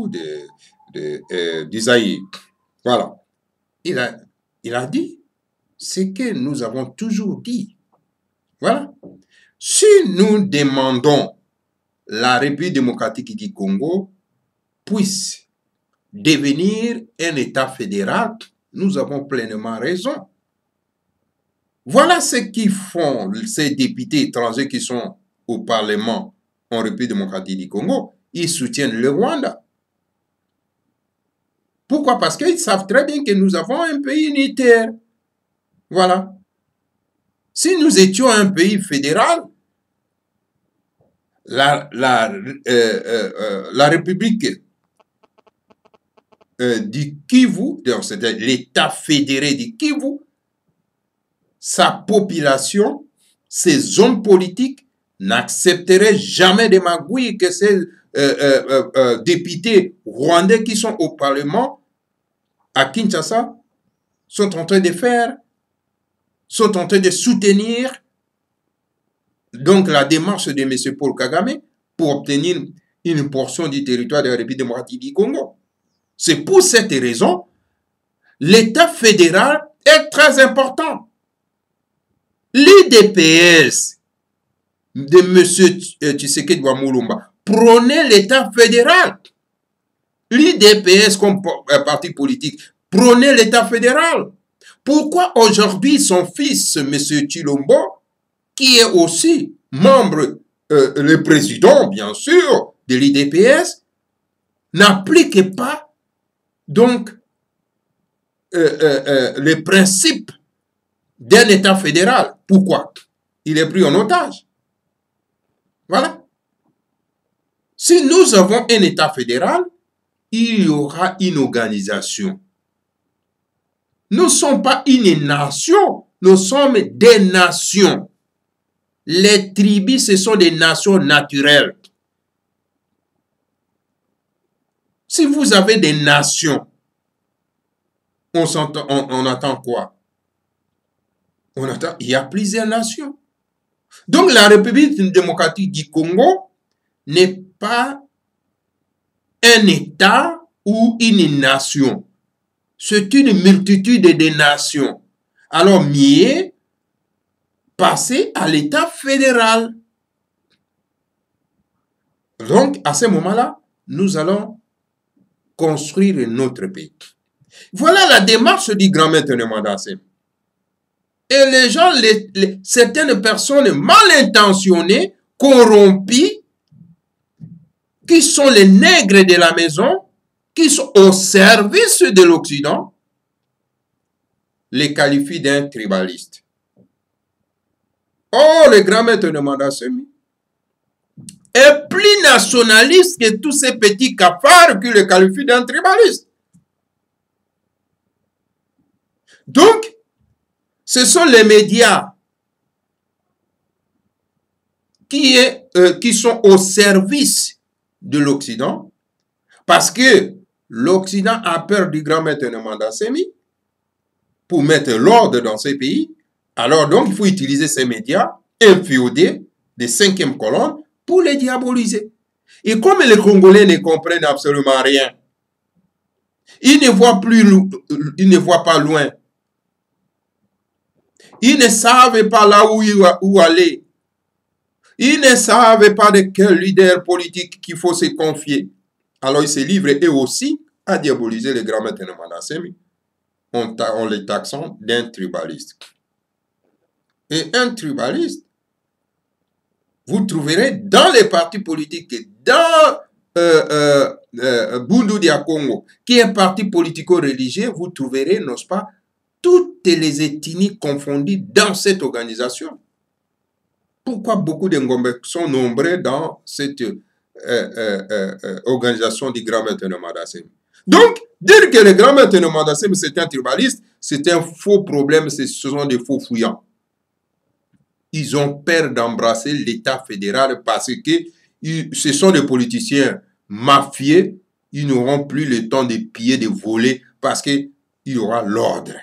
d'Isaïe. Voilà. Il a dit ce que nous avons toujours dit. Voilà. Si nous demandons la République démocratique du Congo puisse devenir un État fédéral, nous avons pleinement raison. Voilà ce qu'ils font ces députés étrangers qui sont au Parlement en République démocratique du Congo. Ils soutiennent le Rwanda. Pourquoi? Parce qu'ils savent très bien que nous avons un pays unitaire. Voilà. Si nous étions un pays fédéral, la République du Kivu, c'est-à-dire l'État fédéré du Kivu, sa population, ses hommes politiques n'accepteraient jamais des magouilles que ces députés rwandais qui sont au Parlement à Kinshasa sont en train de faire, sont en train de soutenir donc la démarche de M. Paul Kagame pour obtenir une portion du territoire de la République démocratique du Congo. C'est pour cette raison, l'État fédéral est très important. L'IDPS de M. Tshisekedi Mulumba prônait l'État fédéral. L'IDPS comme parti politique prônait l'État fédéral. Pourquoi aujourd'hui son fils, M. Tshilombo, qui est aussi membre, le président bien sûr de l'IDPS, n'applique pas donc les principes d'un État fédéral? Pourquoi? Il est pris en otage. Voilà. Si nous avons un État fédéral, il y aura une organisation. Nous ne sommes pas une nation, nous sommes des nations. Les tribus, ce sont des nations naturelles. Si vous avez des nations, on attend quoi? On attend, il y a plusieurs nations. Donc la République démocratique du Congo n'est pas un État ou une nation. C'est une multitude de nations. Alors mieux passer à l'État fédéral. Donc à ce moment-là, nous allons construire notre pays. Voilà la démarche du grand maître Mandassem. Et les gens, certaines personnes mal intentionnées, corrompues, qui sont les nègres de la maison, qui sont au service de l'Occident, les qualifient d'un tribaliste. Oh, le grand maître de Mandassem est plus nationaliste que tous ces petits cafards qui le qualifient d'un tribaliste. Donc, ce sont les médias qui sont au service de l'Occident, parce que l'Occident a peur du grand maître Nnamdi Semi pour mettre l'ordre dans ces pays. Alors donc, il faut utiliser ces médias inféodés des cinquièmes colonnes pour les diaboliser. Et comme les Congolais ne comprennent absolument rien, ils ne voient pas loin. Ils ne savent pas là où aller. Ils ne savent pas de quel leader politique qu'il faut se confier. Alors ils se livrent eux aussi à diaboliser le grand maître Nnamdi Semi en les taxant d'un tribaliste. Et un tribaliste, vous trouverez dans les partis politiques, dans Bundu Dia Congo, qui est un parti politico-religieux, vous trouverez, n'est-ce pas, toutes les ethnies confondues dans cette organisation. Pourquoi beaucoup de Ngombe sont nombreux dans cette organisation du grand maître Nnamdi Semi? Donc, dire que le grand maître Nnamdi Semi c'est un tribaliste, c'est un faux problème, ce sont des faux fouillants. Ils ont peur d'embrasser l'État fédéral parce que ce sont des politiciens mafieux. Ils n'auront plus le temps de piller, de voler parce qu'il y aura l'ordre.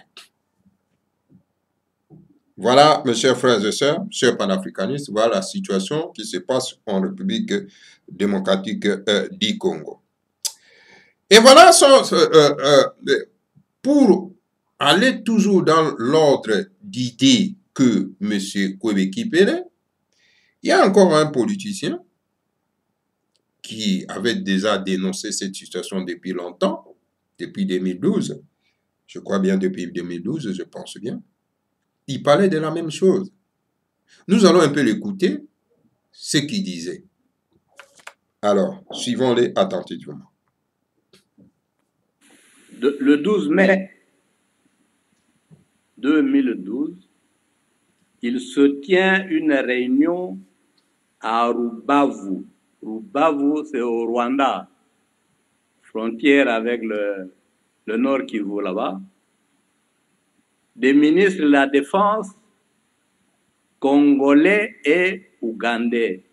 Voilà, mes chers frères et sœurs, chers panafricanistes, voilà la situation qui se passe en République démocratique du Congo. Et voilà, pour aller toujours dans l'ordre d'idées que M. Kwebeki Pele, il y a encore un politicien qui avait déjà dénoncé cette situation depuis longtemps, depuis 2012, je crois bien depuis 2012, je pense bien. Il parlait de la même chose. Nous allons un peu l'écouter, ce qu'il disait. Alors, suivons-les attentivement. Le 12 mai 2012, il se tient une réunion à Rubavu. Rubavu, c'est au Rwanda, frontière avec le Nord Kivu là-bas. Des ministres de la Défense congolais et rwandais.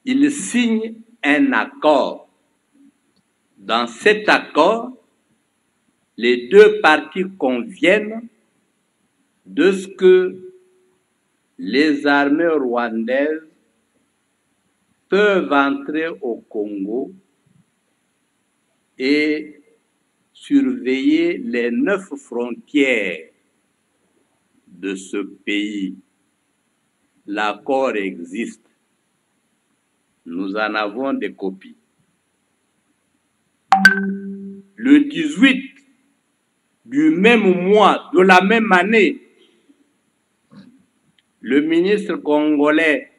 Ils signent un accord. Dans cet accord, les deux parties conviennent de ce que les armées rwandaises peuvent entrer au Congo et surveiller les 9 frontières de ce pays. L'accord existe. Nous en avons des copies. Le 18 du même mois, de la même année, le ministre congolais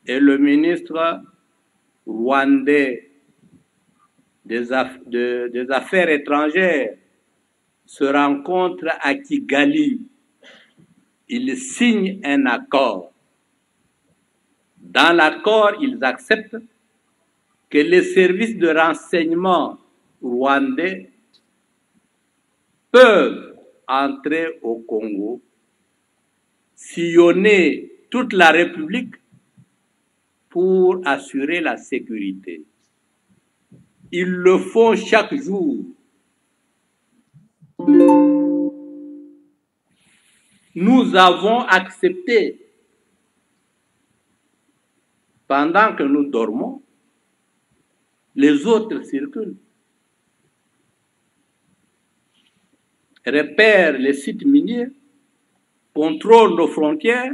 et le ministre rwandais des Affaires étrangères se rencontrent à Kigali. Ils signent un accord. Dans l'accord, ils acceptent que les services de renseignement rwandais peuvent entrer au Congo, sillonner toute la République pour assurer la sécurité. Ils le font chaque jour. Nous avons accepté, pendant que nous dormons, les autres circulent, repèrent les sites miniers, contrôlent nos frontières,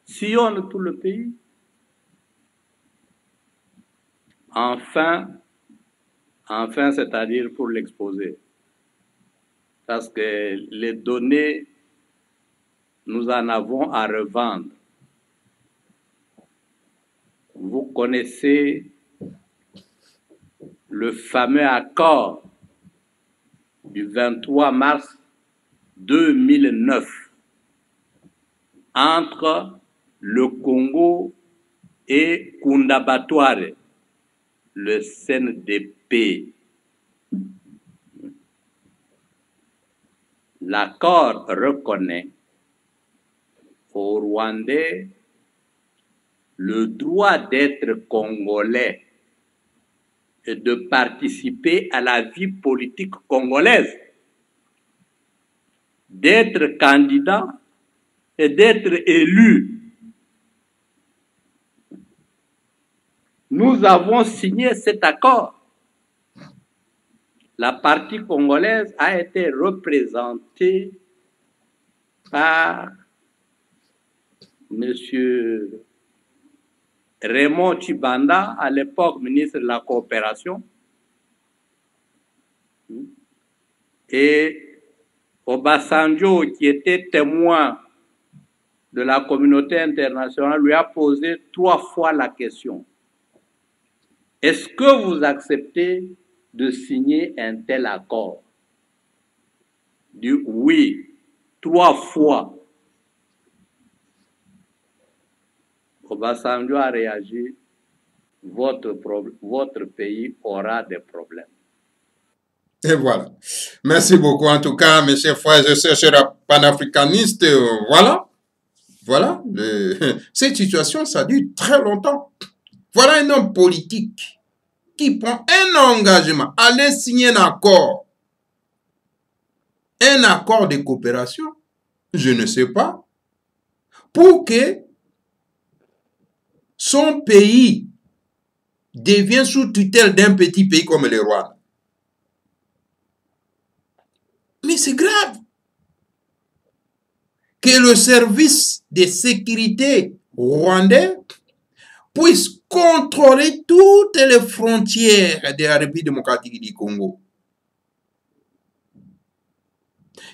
sillonnent tout le pays. Enfin, c'est-à-dire pour l'exposer, parce que les données, nous en avons à revendre. Vous connaissez le fameux accord du 23 mars 2009 entre le Congo et Kundabatware, le CNDP. L'accord reconnaît aux Rwandais le droit d'être congolais et de participer à la vie politique congolaise, d'être candidat et d'être élu. Nous avons signé cet accord. La partie congolaise a été représentée par M. Raymond Tshibanda, à l'époque ministre de la Coopération, et Obasanjo, qui était témoin de la communauté internationale, lui a posé 3 fois la question. Est-ce que vous acceptez de signer un tel accord? Du oui, 3 fois. Obasanjo a réagi, votre pays aura des problèmes. Et voilà. Merci beaucoup. En tout cas, mes chers frères et sœurs, chers panafricanistes, voilà. Voilà. Cette situation, ça dure très longtemps. Voilà un homme politique qui prend un engagement, aller signer un accord de coopération, je ne sais pas, pour que son pays devienne sous tutelle d'un petit pays comme le Rwanda. Mais c'est grave que le service de sécurité rwandais puisse contrôler toutes les frontières de la République démocratique du Congo.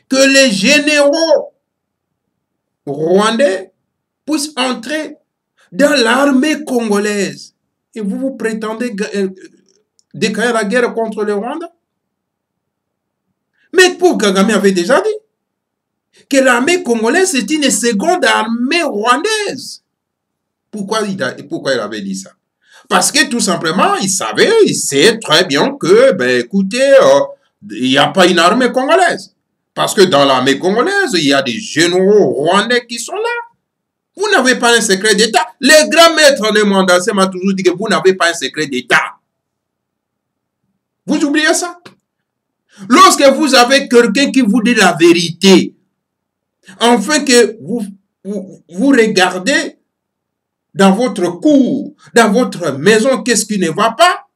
Que les généraux rwandais puissent entrer dans l'armée congolaise. Et vous prétendez déclarer la guerre contre le Rwanda? Mais pour Kagame avait déjà dit que l'armée congolaise c'est une seconde armée rwandaise. Pourquoi il avait dit ça? Parce que tout simplement, il sait très bien que, ben écoutez, il n'y a pas une armée congolaise. Parce que dans l'armée congolaise, il y a des généraux rwandais qui sont là. Vous n'avez pas un secret d'État. Le grand maître de Mandassé m'a toujours dit que vous n'avez pas un secret d'État. Vous oubliez ça? Lorsque vous avez quelqu'un qui vous dit la vérité, enfin que vous regardez dans votre cour, dans votre maison, qu'est-ce qui ne va pas,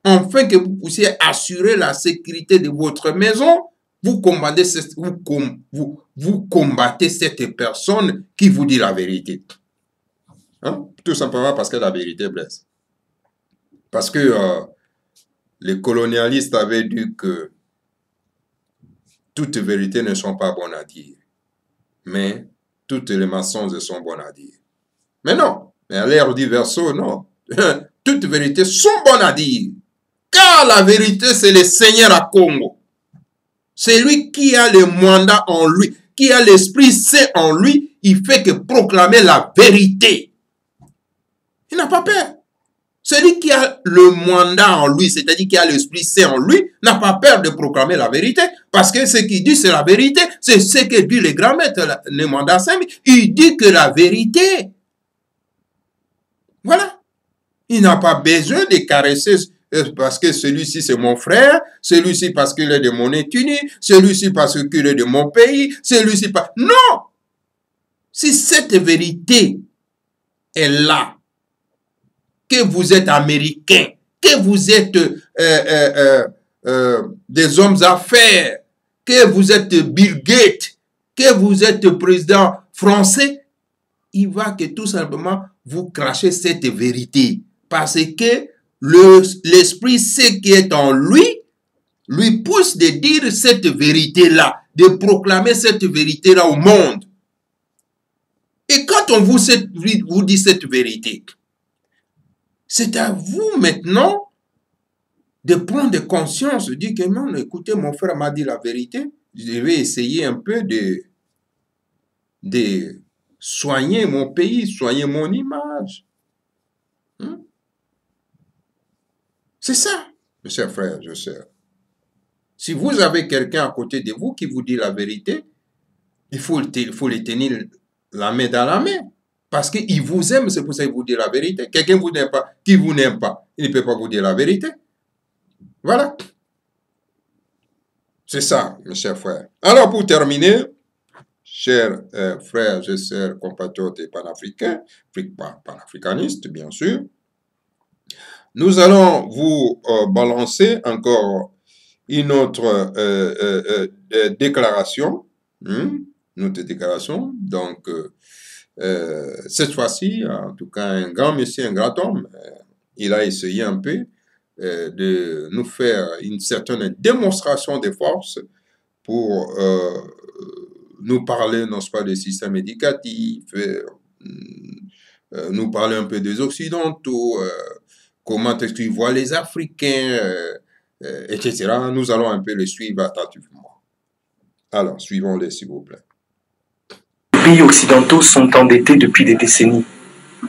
afin que vous puissiez assurer la sécurité de votre maison, vous combattez cette personne qui vous dit la vérité. Hein? Tout simplement parce que la vérité blesse. Parce que les colonialistes avaient dit que toutes vérités ne sont pas bonnes à dire, mais toutes les mensonges sont bonnes à dire. Mais non, mais à l'ère du Verseau, non. Toutes vérités sont bonnes à dire. Car la vérité, c'est le Seigneur à Congo. C'est lui qui a le mandat en lui, qui a l'Esprit Saint en lui, il fait que proclamer la vérité. Il n'a pas peur. Celui qui a le mandat en lui, c'est-à-dire qui a l'Esprit Saint en lui, n'a pas peur de proclamer la vérité, parce que ce qu'il dit, c'est la vérité. C'est ce que dit le grand maître, le mandat saint. Il dit que la vérité. Voilà. Il n'a pas besoin de caresser parce que celui-ci c'est mon frère, celui-ci parce qu'il est de mon ethnie, celui-ci parce qu'il est de mon pays, celui-ci pas. Non! Si cette vérité est là, que vous êtes américain, que vous êtes des hommes d'affaires, que vous êtes Bill Gates, que vous êtes président français, il va que tout simplement vous crachez cette vérité. Parce que l'Esprit Saint qui est en lui, lui pousse de dire cette vérité-là, de proclamer cette vérité-là au monde. Et quand on vous dit cette vérité, c'est à vous maintenant de prendre conscience, de dire que non, écoutez, mon frère m'a dit la vérité, je vais essayer un peu de soigner mon pays, soigner mon image. C'est ça, mes chers frères et sœurs. Si vous avez quelqu'un à côté de vous qui vous dit la vérité, il faut les tenir la main dans la main. Parce qu'il vous aime, c'est pour ça qu'il vous dit la vérité. Quelqu'un vous n'aime pas, qui vous n'aime pas, il ne peut pas vous dire la vérité. Voilà. C'est ça, mes chers frères. Alors, pour terminer, chers frères et sœurs compatriotes et panafricains, panafricanistes, bien sûr, nous allons vous balancer encore une autre déclaration. Notre déclaration. Donc, cette fois-ci, en tout cas, un grand monsieur, un grand homme, il a essayé un peu de nous faire une certaine démonstration de force pour nous parler, non pas, des systèmes éducatifs, nous parler un peu des Occidentaux, comment est-ce qu'ils voient les Africains, etc. Nous allons un peu les suivre attentivement. Alors, suivons-les, s'il vous plaît. Les pays occidentaux sont endettés depuis des décennies.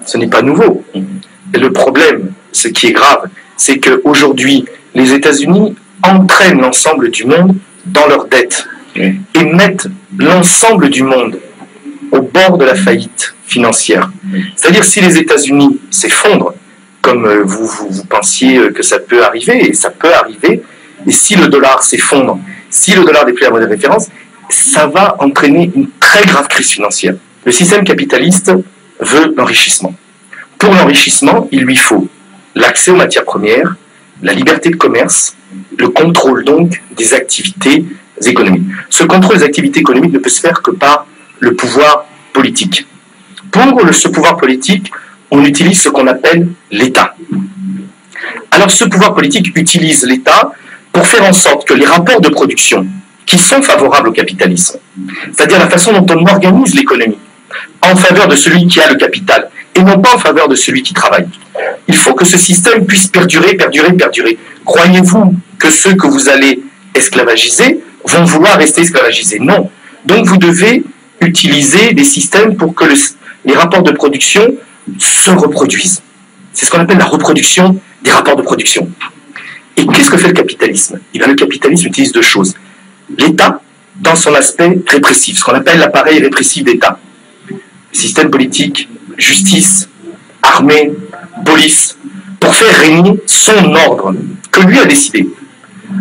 Ce n'est pas nouveau. Et le problème, ce qui est grave, c'est qu'aujourd'hui, les États-Unis entraînent l'ensemble du monde dans leurs dettes et mettent l'ensemble du monde au bord de la faillite financière. C'est-à-dire, si les États-Unis s'effondrent, comme vous pensiez que ça peut arriver, et ça peut arriver, et si le dollar s'effondre, si le dollar n'est plus la monnaie de référence, ça va entraîner une très grave crise financière. Le système capitaliste veut l'enrichissement. Pour l'enrichissement, il lui faut l'accès aux matières premières, la liberté de commerce, le contrôle donc des activités économiques. Ce contrôle des activités économiques ne peut se faire que par le pouvoir politique. Pour ce pouvoir politique, on utilise ce qu'on appelle l'État. Alors ce pouvoir politique utilise l'État pour faire en sorte que les rapports de production qui sont favorables au capitalisme, c'est-à-dire la façon dont on organise l'économie, en faveur de celui qui a le capital, et non pas en faveur de celui qui travaille. Il faut que ce système puisse perdurer, perdurer, perdurer. Croyez-vous que ceux que vous allez esclavagiser vont vouloir rester esclavagisés? Non. Donc vous devez utiliser des systèmes pour que les rapports de production se reproduisent. C'est ce qu'on appelle la reproduction des rapports de production. Et qu'est-ce que fait le capitalisme? Eh bien, le capitalisme utilise deux choses. L'État, dans son aspect répressif, ce qu'on appelle l'appareil répressif d'État. Système politique, justice, armée, police, pour faire régner son ordre que lui a décidé.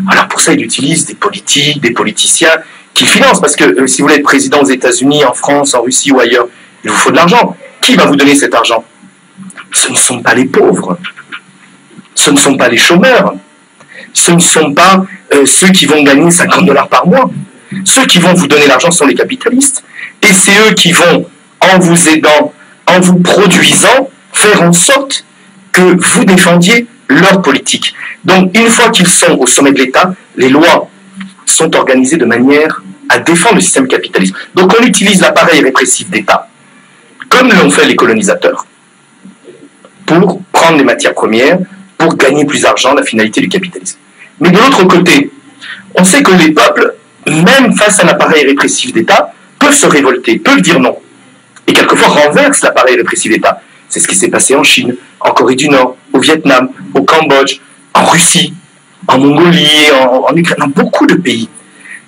Alors pour ça, il utilise des politiques, des politiciens qu'il finance, parce que si vous voulez être président aux États-Unis, en France, en Russie ou ailleurs, il vous faut de l'argent. Qui va vous donner cet argent? Ce ne sont pas les pauvres, ce ne sont pas les chômeurs, ce ne sont pas ceux qui vont gagner 50 $ par mois. Ceux qui vont vous donner l'argent sont les capitalistes. Et c'est eux qui vont, en vous aidant, en vous produisant, faire en sorte que vous défendiez leur politique. Donc, une fois qu'ils sont au sommet de l'État, les lois sont organisées de manière à défendre le système capitaliste. Donc, on utilise l'appareil répressif d'État, comme l'ont fait les colonisateurs, pour prendre les matières premières, pour gagner plus d'argent, la finalité du capitalisme. Mais de l'autre côté, on sait que les peuples, même face à l'appareil répressif d'État, peuvent se révolter, peuvent dire non. Et quelquefois renversent l'appareil répressif d'État. C'est ce qui s'est passé en Chine, en Corée du Nord, au Vietnam, au Cambodge, en Russie, en Mongolie, en Ukraine, dans beaucoup de pays.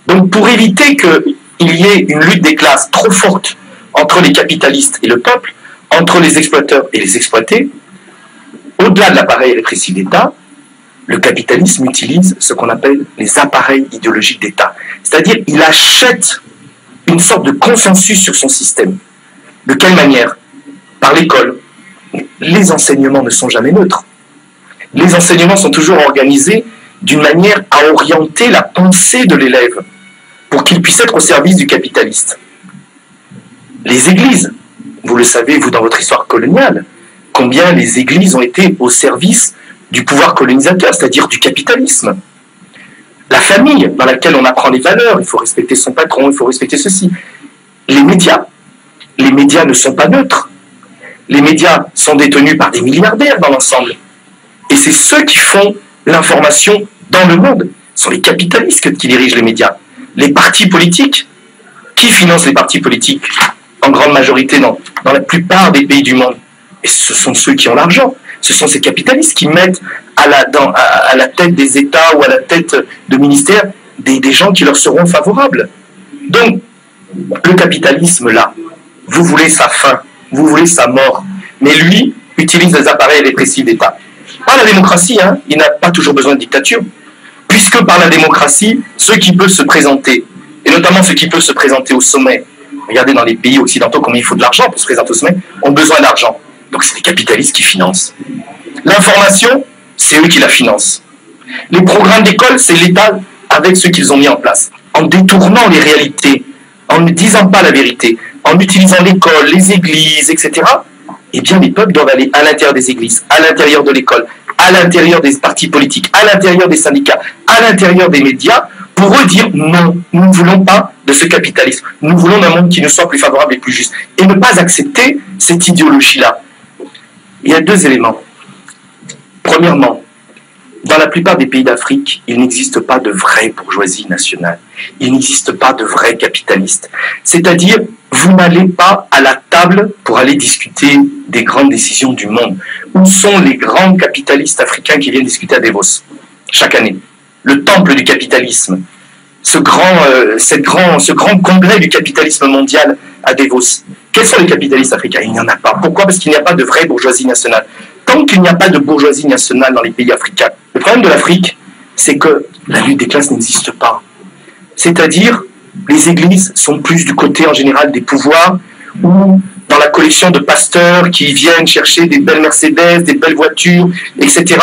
Donc pour éviter qu'il y ait une lutte des classes trop forte entre les capitalistes et le peuple, entre les exploiteurs et les exploités, au-delà de l'appareil répressif d'État, le capitalisme utilise ce qu'on appelle les appareils idéologiques d'État. C'est-à-dire, il achète une sorte de consensus sur son système. De quelle manière? Par l'école. Les enseignements ne sont jamais neutres. Les enseignements sont toujours organisés d'une manière à orienter la pensée de l'élève pour qu'il puisse être au service du capitaliste. Les églises, vous le savez, vous, dans votre histoire coloniale, combien les églises ont été au service du pouvoir colonisateur, c'est-à-dire du capitalisme. La famille, dans laquelle on apprend les valeurs, il faut respecter son patron, il faut respecter ceci. Les médias ne sont pas neutres. Les médias sont détenus par des milliardaires dans l'ensemble. Et c'est ceux qui font l'information dans le monde. Ce sont les capitalistes qui dirigent les médias. Les partis politiques, qui financent les partis politiques? en grande majorité dans la plupart des pays du monde. Et ce sont ceux qui ont l'argent. Ce sont ces capitalistes qui mettent à la tête des États ou à la tête de ministères des gens qui leur seront favorables. Donc, le capitalisme, là, vous voulez sa fin, vous voulez sa mort. Mais lui utilise des appareils répressifs d'État. Pas la démocratie, hein, il n'a pas toujours besoin de dictature. Puisque par la démocratie, ceux qui peuvent se présenter, et notamment ceux qui peuvent se présenter au sommet, regardez dans les pays occidentaux combien il faut de l'argent pour se présenter au sommet, ont besoin d'argent. Donc c'est les capitalistes qui financent. L'information, c'est eux qui la financent. Les programmes d'école, c'est l'État avec ceux qu'ils ont mis en place. En détournant les réalités, en ne disant pas la vérité, en utilisant l'école, les églises, etc., eh bien les peuples doivent aller à l'intérieur des églises, à l'intérieur de l'école, à l'intérieur des partis politiques, à l'intérieur des syndicats, à l'intérieur des médias, pour eux dire non, nous ne voulons pas de ce capitalisme. Nous voulons un monde qui nous soit plus favorable et plus juste. Et ne pas accepter cette idéologie-là. Il y a deux éléments. Premièrement, dans la plupart des pays d'Afrique, il n'existe pas de vraie bourgeoisie nationale. Il n'existe pas de vrais capitalistes. C'est-à-dire, vous n'allez pas à la table pour aller discuter des grandes décisions du monde. Où sont les grands capitalistes africains qui viennent discuter à Davos chaque année? Le temple du capitalisme, ce grand congrès du capitalisme mondial à Davos. Quels sont les capitalistes africains? Il n'y en a pas. Pourquoi? Parce qu'il n'y a pas de vraie bourgeoisie nationale. Tant qu'il n'y a pas de bourgeoisie nationale dans les pays africains, le problème de l'Afrique, c'est que la lutte des classes n'existe pas. C'est-à-dire, les églises sont plus du côté en général des pouvoirs, ou dans la collection de pasteurs qui viennent chercher des belles Mercedes, des belles voitures, etc.,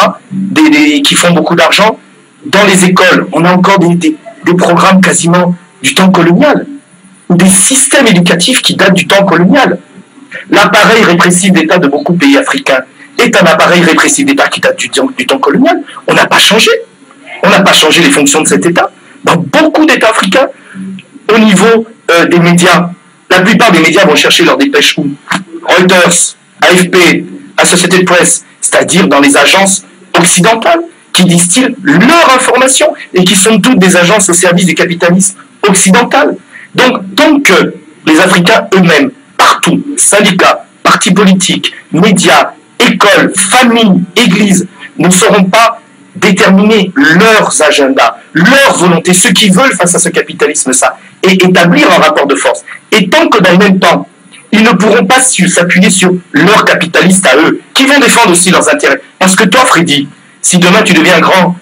qui font beaucoup d'argent. Dans les écoles, on a encore des programmes quasiment du temps colonial, ou des systèmes éducatifs qui datent du temps colonial. L'appareil répressif d'État de beaucoup de pays africains est un appareil répressif d'État qui date du temps colonial. On n'a pas changé. On n'a pas changé les fonctions de cet État. Dans beaucoup d'États africains, au niveau des médias, la plupart des médias vont chercher leurs dépêches où? Reuters, AFP, Associated Press, c'est-à-dire dans les agences occidentales qui distillent leur information et qui sont toutes des agences au service du capitalisme occidental. Donc, tant que les Africains eux-mêmes, partout, syndicats, partis politiques, médias, écoles, familles, églises, ne sauront pas déterminer leurs agendas, leurs volontés, ce qu'ils veulent face à ce capitalisme-ça, et établir un rapport de force. Et tant que dans le même temps, ils ne pourront pas s'appuyer sur leurs capitalistes à eux, qui vont défendre aussi leurs intérêts. Parce que toi, Freddy, si demain tu deviens un grand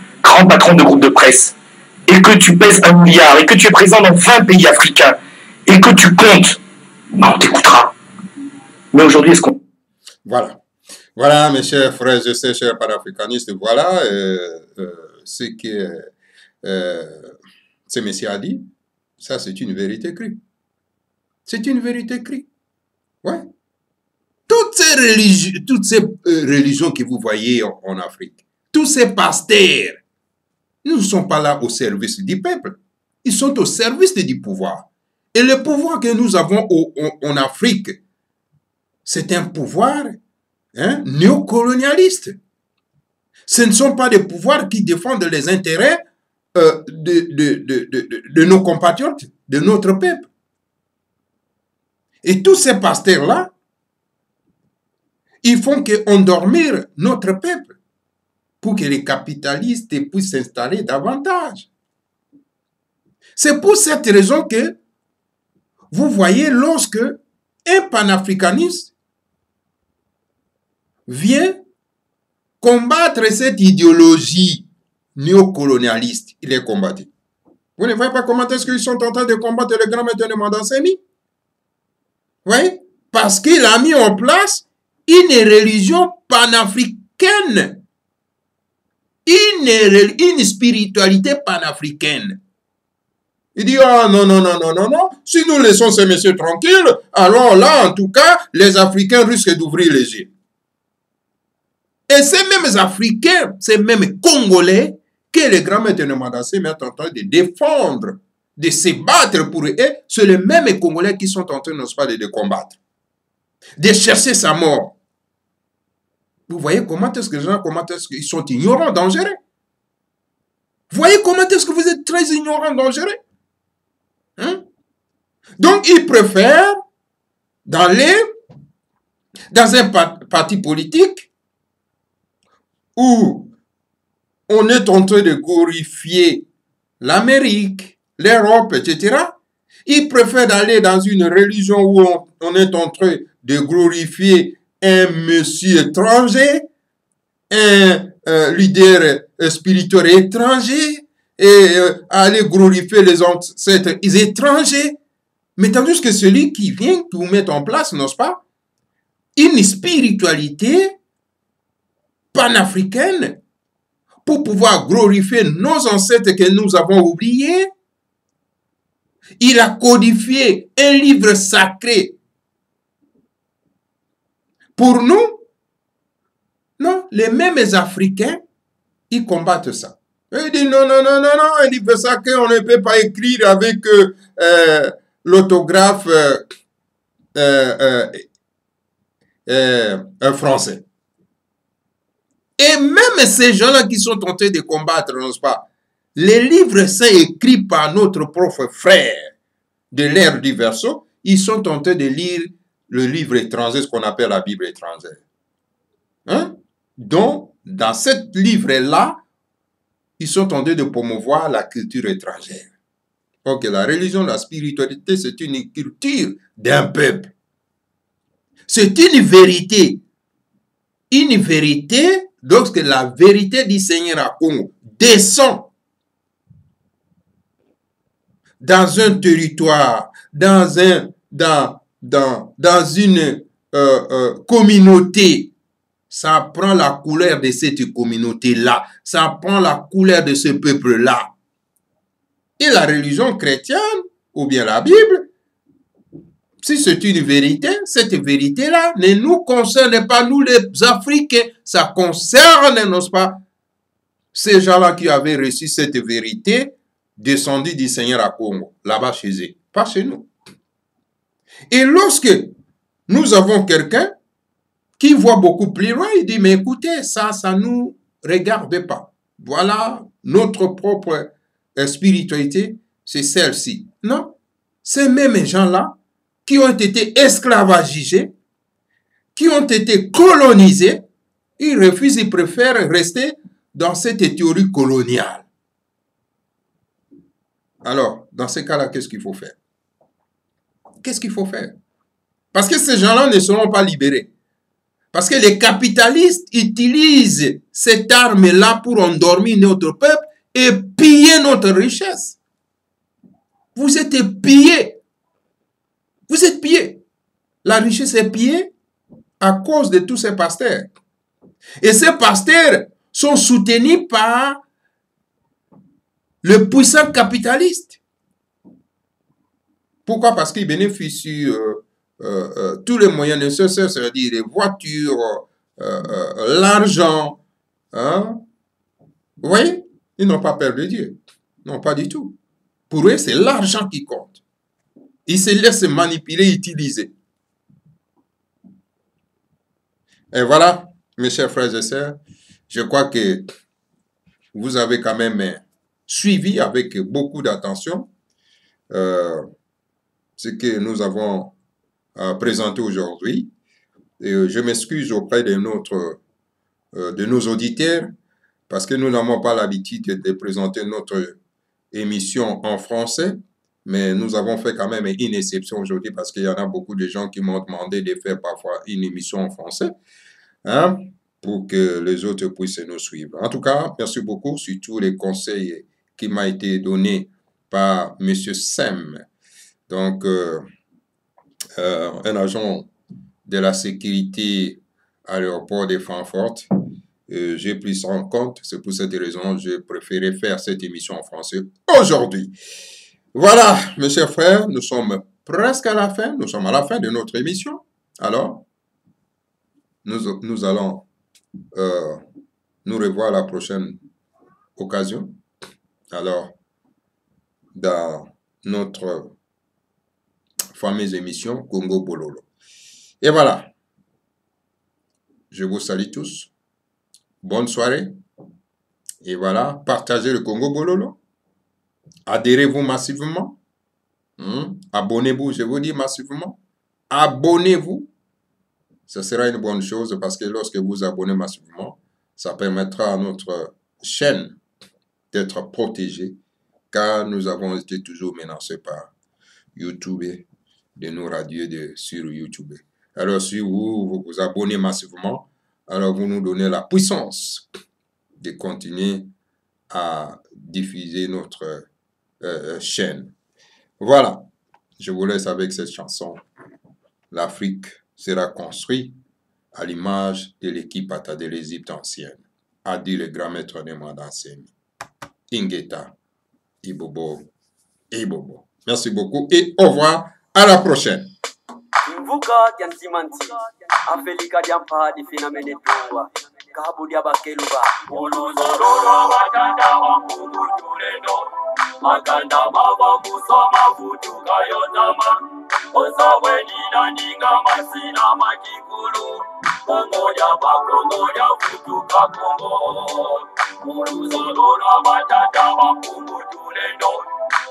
patron de groupe de presse, et que tu pèses 1 milliard, et que tu es présent dans 20 pays africains, et que tu comptes, ben on t'écoutera. Mais aujourd'hui, est-ce qu'on... Voilà. Voilà, mes chers frères et sœurs, chers panafricanistes, voilà ce que ce monsieur a dit. Ça, c'est une vérité crue. C'est une vérité crue. Ouais. Toutes ces religions que vous voyez en Afrique, tous ces pasteurs, ils ne sont pas là au service du peuple. Ils sont au service du pouvoir. Et le pouvoir que nous avons en Afrique, c'est un pouvoir néocolonialiste. Ce ne sont pas des pouvoirs qui défendent les intérêts de nos compatriotes, de notre peuple. Et tous ces pasteurs-là, ils font qu'endormir notre peuple pour que les capitalistes puissent s'installer davantage. C'est pour cette raison que vous voyez, lorsque un panafricaniste vient combattre cette idéologie néocolonialiste, il est combattu. Vous ne voyez pas comment est-ce qu'ils sont en train de combattre le grand maître de Mandansemi? Vous voyez? Parce qu'il a mis en place une religion panafricaine, une spiritualité panafricaine. Il dit, ah non, non, non, non, non, non, si nous laissons ces messieurs tranquilles, alors là, en tout cas, les Africains risquent d'ouvrir les yeux. Et ces mêmes Africains, ces mêmes Congolais, que le grand maître de Mandansemi est en train de défendre, de se battre pour eux, c'est les mêmes Congolais qui sont en train, n'est-ce pas, de les combattre, de chercher sa mort. Vous voyez comment est-ce que les gens, comment est-ce qu'ils sont ignorants, dangereux. Vous voyez comment est-ce que vous êtes très ignorants, dangereux. Hein? Donc, ils préfèrent dans un parti politique où on est en train de glorifier l'Amérique, l'Europe, etc. Ils préfèrent aller dans une religion où on est en train de glorifier un monsieur étranger, un leader spirituel étranger, et aller glorifier les ancêtres étrangers. Mais tandis que celui qui vient vous mettre en place, n'est-ce pas, une spiritualité panafricaine pour pouvoir glorifier nos ancêtres que nous avons oubliés. Il a codifié un livre sacré. Pour nous, non, les mêmes Africains, ils combattent ça. Ils disent non, non, non, non, non, un livre sacré, on ne peut pas écrire avec l'autographe français. Et même ces gens-là qui sont tentés de combattre, n'est-ce pas, les livres saints écrits par notre propre frère de l'ère du Verseau, ils sont tentés de lire le livre étranger, ce qu'on appelle la Bible étrangère. Hein? Donc, dans ce livre-là, ils sont tentés de promouvoir la culture étrangère. Ok, la religion, la spiritualité, c'est une culture d'un peuple. C'est une vérité. Une vérité, lorsque la vérité du Seigneur à Congo descend dans un territoire, dans une communauté, ça prend la couleur de cette communauté-là, ça prend la couleur de ce peuple-là. Et la religion chrétienne, ou bien la Bible, si c'est une vérité, cette vérité-là ne nous concerne pas, nous les Africains, ça concerne, n'est-ce pas, ces gens-là qui avaient reçu cette vérité, descendue du Seigneur à Congo, là-bas chez eux, pas chez nous. Et lorsque nous avons quelqu'un qui voit beaucoup plus loin, il dit, mais écoutez, ça ne nous regarde pas. Voilà notre propre spiritualité, c'est celle-ci. Non, ces mêmes gens-là qui ont été esclavagisés, qui ont été colonisés, ils refusent, ils préfèrent rester dans cette théorie coloniale. Alors, dans ces cas-là, qu'est-ce qu'il faut faire? Qu'est-ce qu'il faut faire? Parce que ces gens-là ne seront pas libérés. Parce que les capitalistes utilisent cette arme-là pour endormir notre peuple et piller notre richesse. Vous êtes pillés. Vous êtes pillés. La richesse est pillée à cause de tous ces pasteurs. Et ces pasteurs sont soutenus par le puissant capitaliste. Pourquoi? Parce qu'ils bénéficient tous les moyens nécessaires, c'est-à-dire les voitures, l'argent. Hein? Vous voyez? Ils n'ont pas peur de Dieu. Non, pas du tout. Pour eux, c'est l'argent qui compte. Ils se laissent manipuler, utiliser. Et voilà, mes chers frères et sœurs, je crois que vous avez quand même suivi avec beaucoup d'attention ce que nous avons présenté aujourd'hui. Je m'excuse auprès de nos auditeurs parce que nous n'avons pas l'habitude de présenter notre émission en français, mais nous avons fait quand même une exception aujourd'hui parce qu'il y en a beaucoup de gens qui m'ont demandé de faire parfois une émission en français, hein, pour que les autres puissent nous suivre. En tout cas, merci beaucoup sur tous les conseils qui m'ont été donnés par M. Sem, donc un agent de la sécurité à l'aéroport de Francfort. J'ai pris ça en compte, c'est pour cette raison que j'ai préféré faire cette émission en français aujourd'hui. Voilà, mes chers frères, nous sommes presque à la fin, nous sommes à la fin de notre émission. Alors, nous allons nous revoir à la prochaine occasion. Alors, dans notre fameuse émission Congo Bololo. Et voilà, je vous salue tous. Bonne soirée. Et voilà, partagez le Congo Bololo. Adhérez-vous massivement. Abonnez-vous, je vous dis massivement. abonnez-vous. Ce sera une bonne chose parce que lorsque vous abonnez massivement, ça permettra à notre chaîne d'être protégée car nous avons été toujours menacés par YouTube, de nous radier sur YouTube. Alors si vous vous abonnez massivement, alors vous nous donnez la puissance de continuer à diffuser notre chaîne. Voilà, je vous laisse avec cette chanson. L'Afrique sera construite à l'image de l'équipe Ata de l'Égypte ancienne, a dit le grand maître de Madansemi, Ingeta, Ibobo, Ibobo. Merci beaucoup et au revoir, à la prochaine. Mvuka Tiantimanti, Afelika Diampa di Finamene Tungwa, Kabudia Bakeluba, Uluzororo Wakanda Wamungu Tuleno, Makanda Mava Musama Futuka Yotama, Osaweni Naninga Masina Makikulu, Kongo ya Bakongo ya Futuka Kongo, Uluzororo Wakanda Wamungu Tuleno,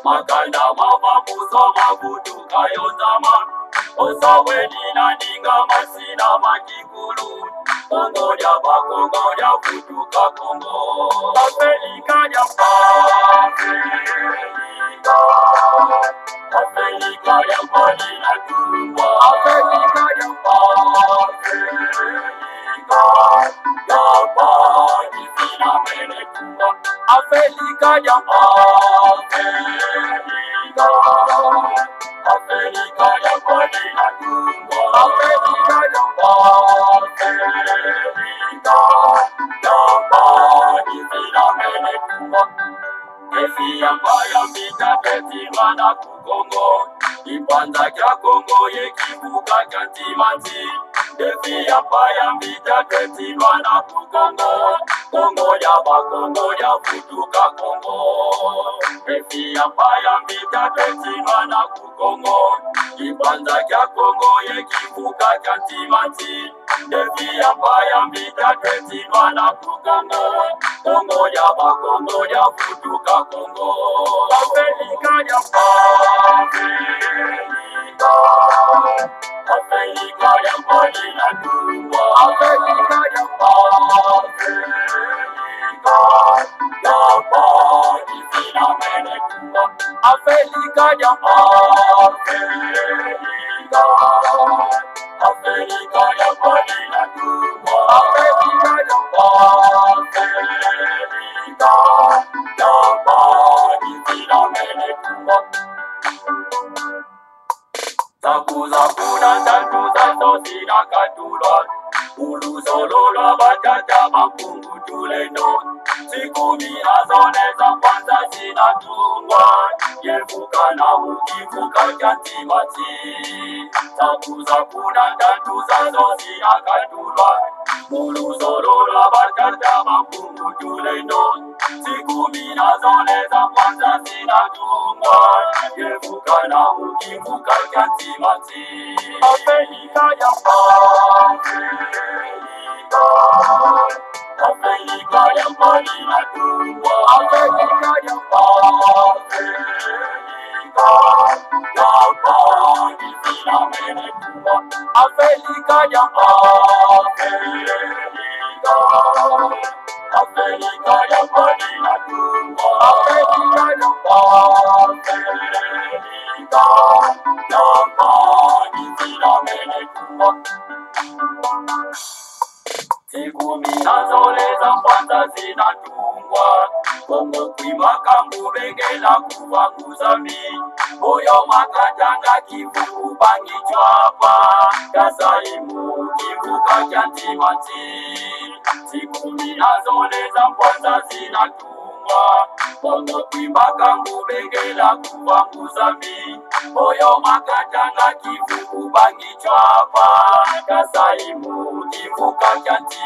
Makanda Mava Musama Futuka Yotama, Osaweni Naninga Masina Makikulu, Kongo ya Bakongo ya Futuka Kongo, Afrika ya Afrika, Afrika ya Madina Tumba, Afrika ya Afrika, ya Madina Mene Tumba, Afrika ya Afrika, Afrika ya Madina Tumba, Afrika ya Afrika, ya Madina Mene Tumba. Efi ya mbita peti mana kukongo, Ipanza kya Kongo ye kibuka kya timanti. Efi ya mbita peti mana kukongo, Kongo ya Bakongo ya Futuka Kongo. Efi ya mbita peti mana kukongo, Ipanza kya Kongo ye kibuka kya timanti. Efi ya mbita peti mana kukongo, Kongo ya Bakongo ya Futuka Kongo. Afrika ya Afrika, Afrika ya Madina Tumba, Afrika ya Afrika, ya Madina Mene Tumba, Afrika ya Afrika, Afrika ya Madina Tumba, Afrika ya Afrika, ya Madina Mene Tumba. Takuza kuna tantuza sosina katulwa, Uluzololwa batata mapungu tuleno, Sikumi azoneza kwanza zinatungwa, Yevuka na ukivuka kantimati. Takuza kuna tantuza sosina katulwa, Uluzololwa batata mapungu tuleno, Sikumi azoneza kwanza zinatungwa, Yevuka na ukivuka kantimati. Afrika ya Afrika, Afrika ya Madina Tumba, Afrika ya Afrika, ya Madina Mene Tumba, Afrika ya Afrika, Afrika ya Madina Tumba, Afrika ya Afrika, ya Madina Mene Tumba. Sikumi nazoleza kwanza zinatungwa, Kongo kwimaka ngubengela kuvanguza mi, Oyo makatanga kivuku bangi chwapa, Kasaimu kivuka kya timanti. Sikumi nazoleza kwanza zinatungwa, Kongo kwimaka ngubengela kuvanguza mi, Oyo makatanga kivuku bangi chwapa, Kasaimu kivuka kya timanti.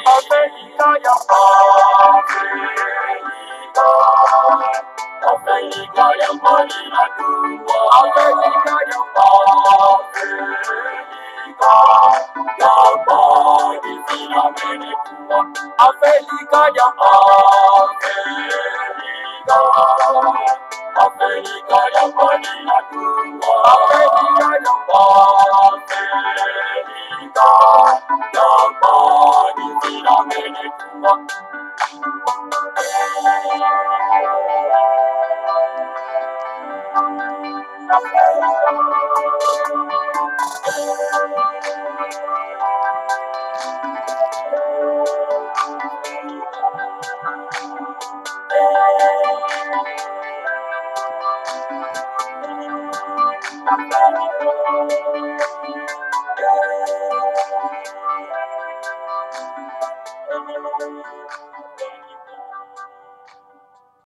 Afrika ya Afrika, Afrika ya Madina Tumba, Afrika ya Afrika, ya Madina Mene Tumba, Afrika ya Afrika, Afrika ya Madina Tumba, Afrika ya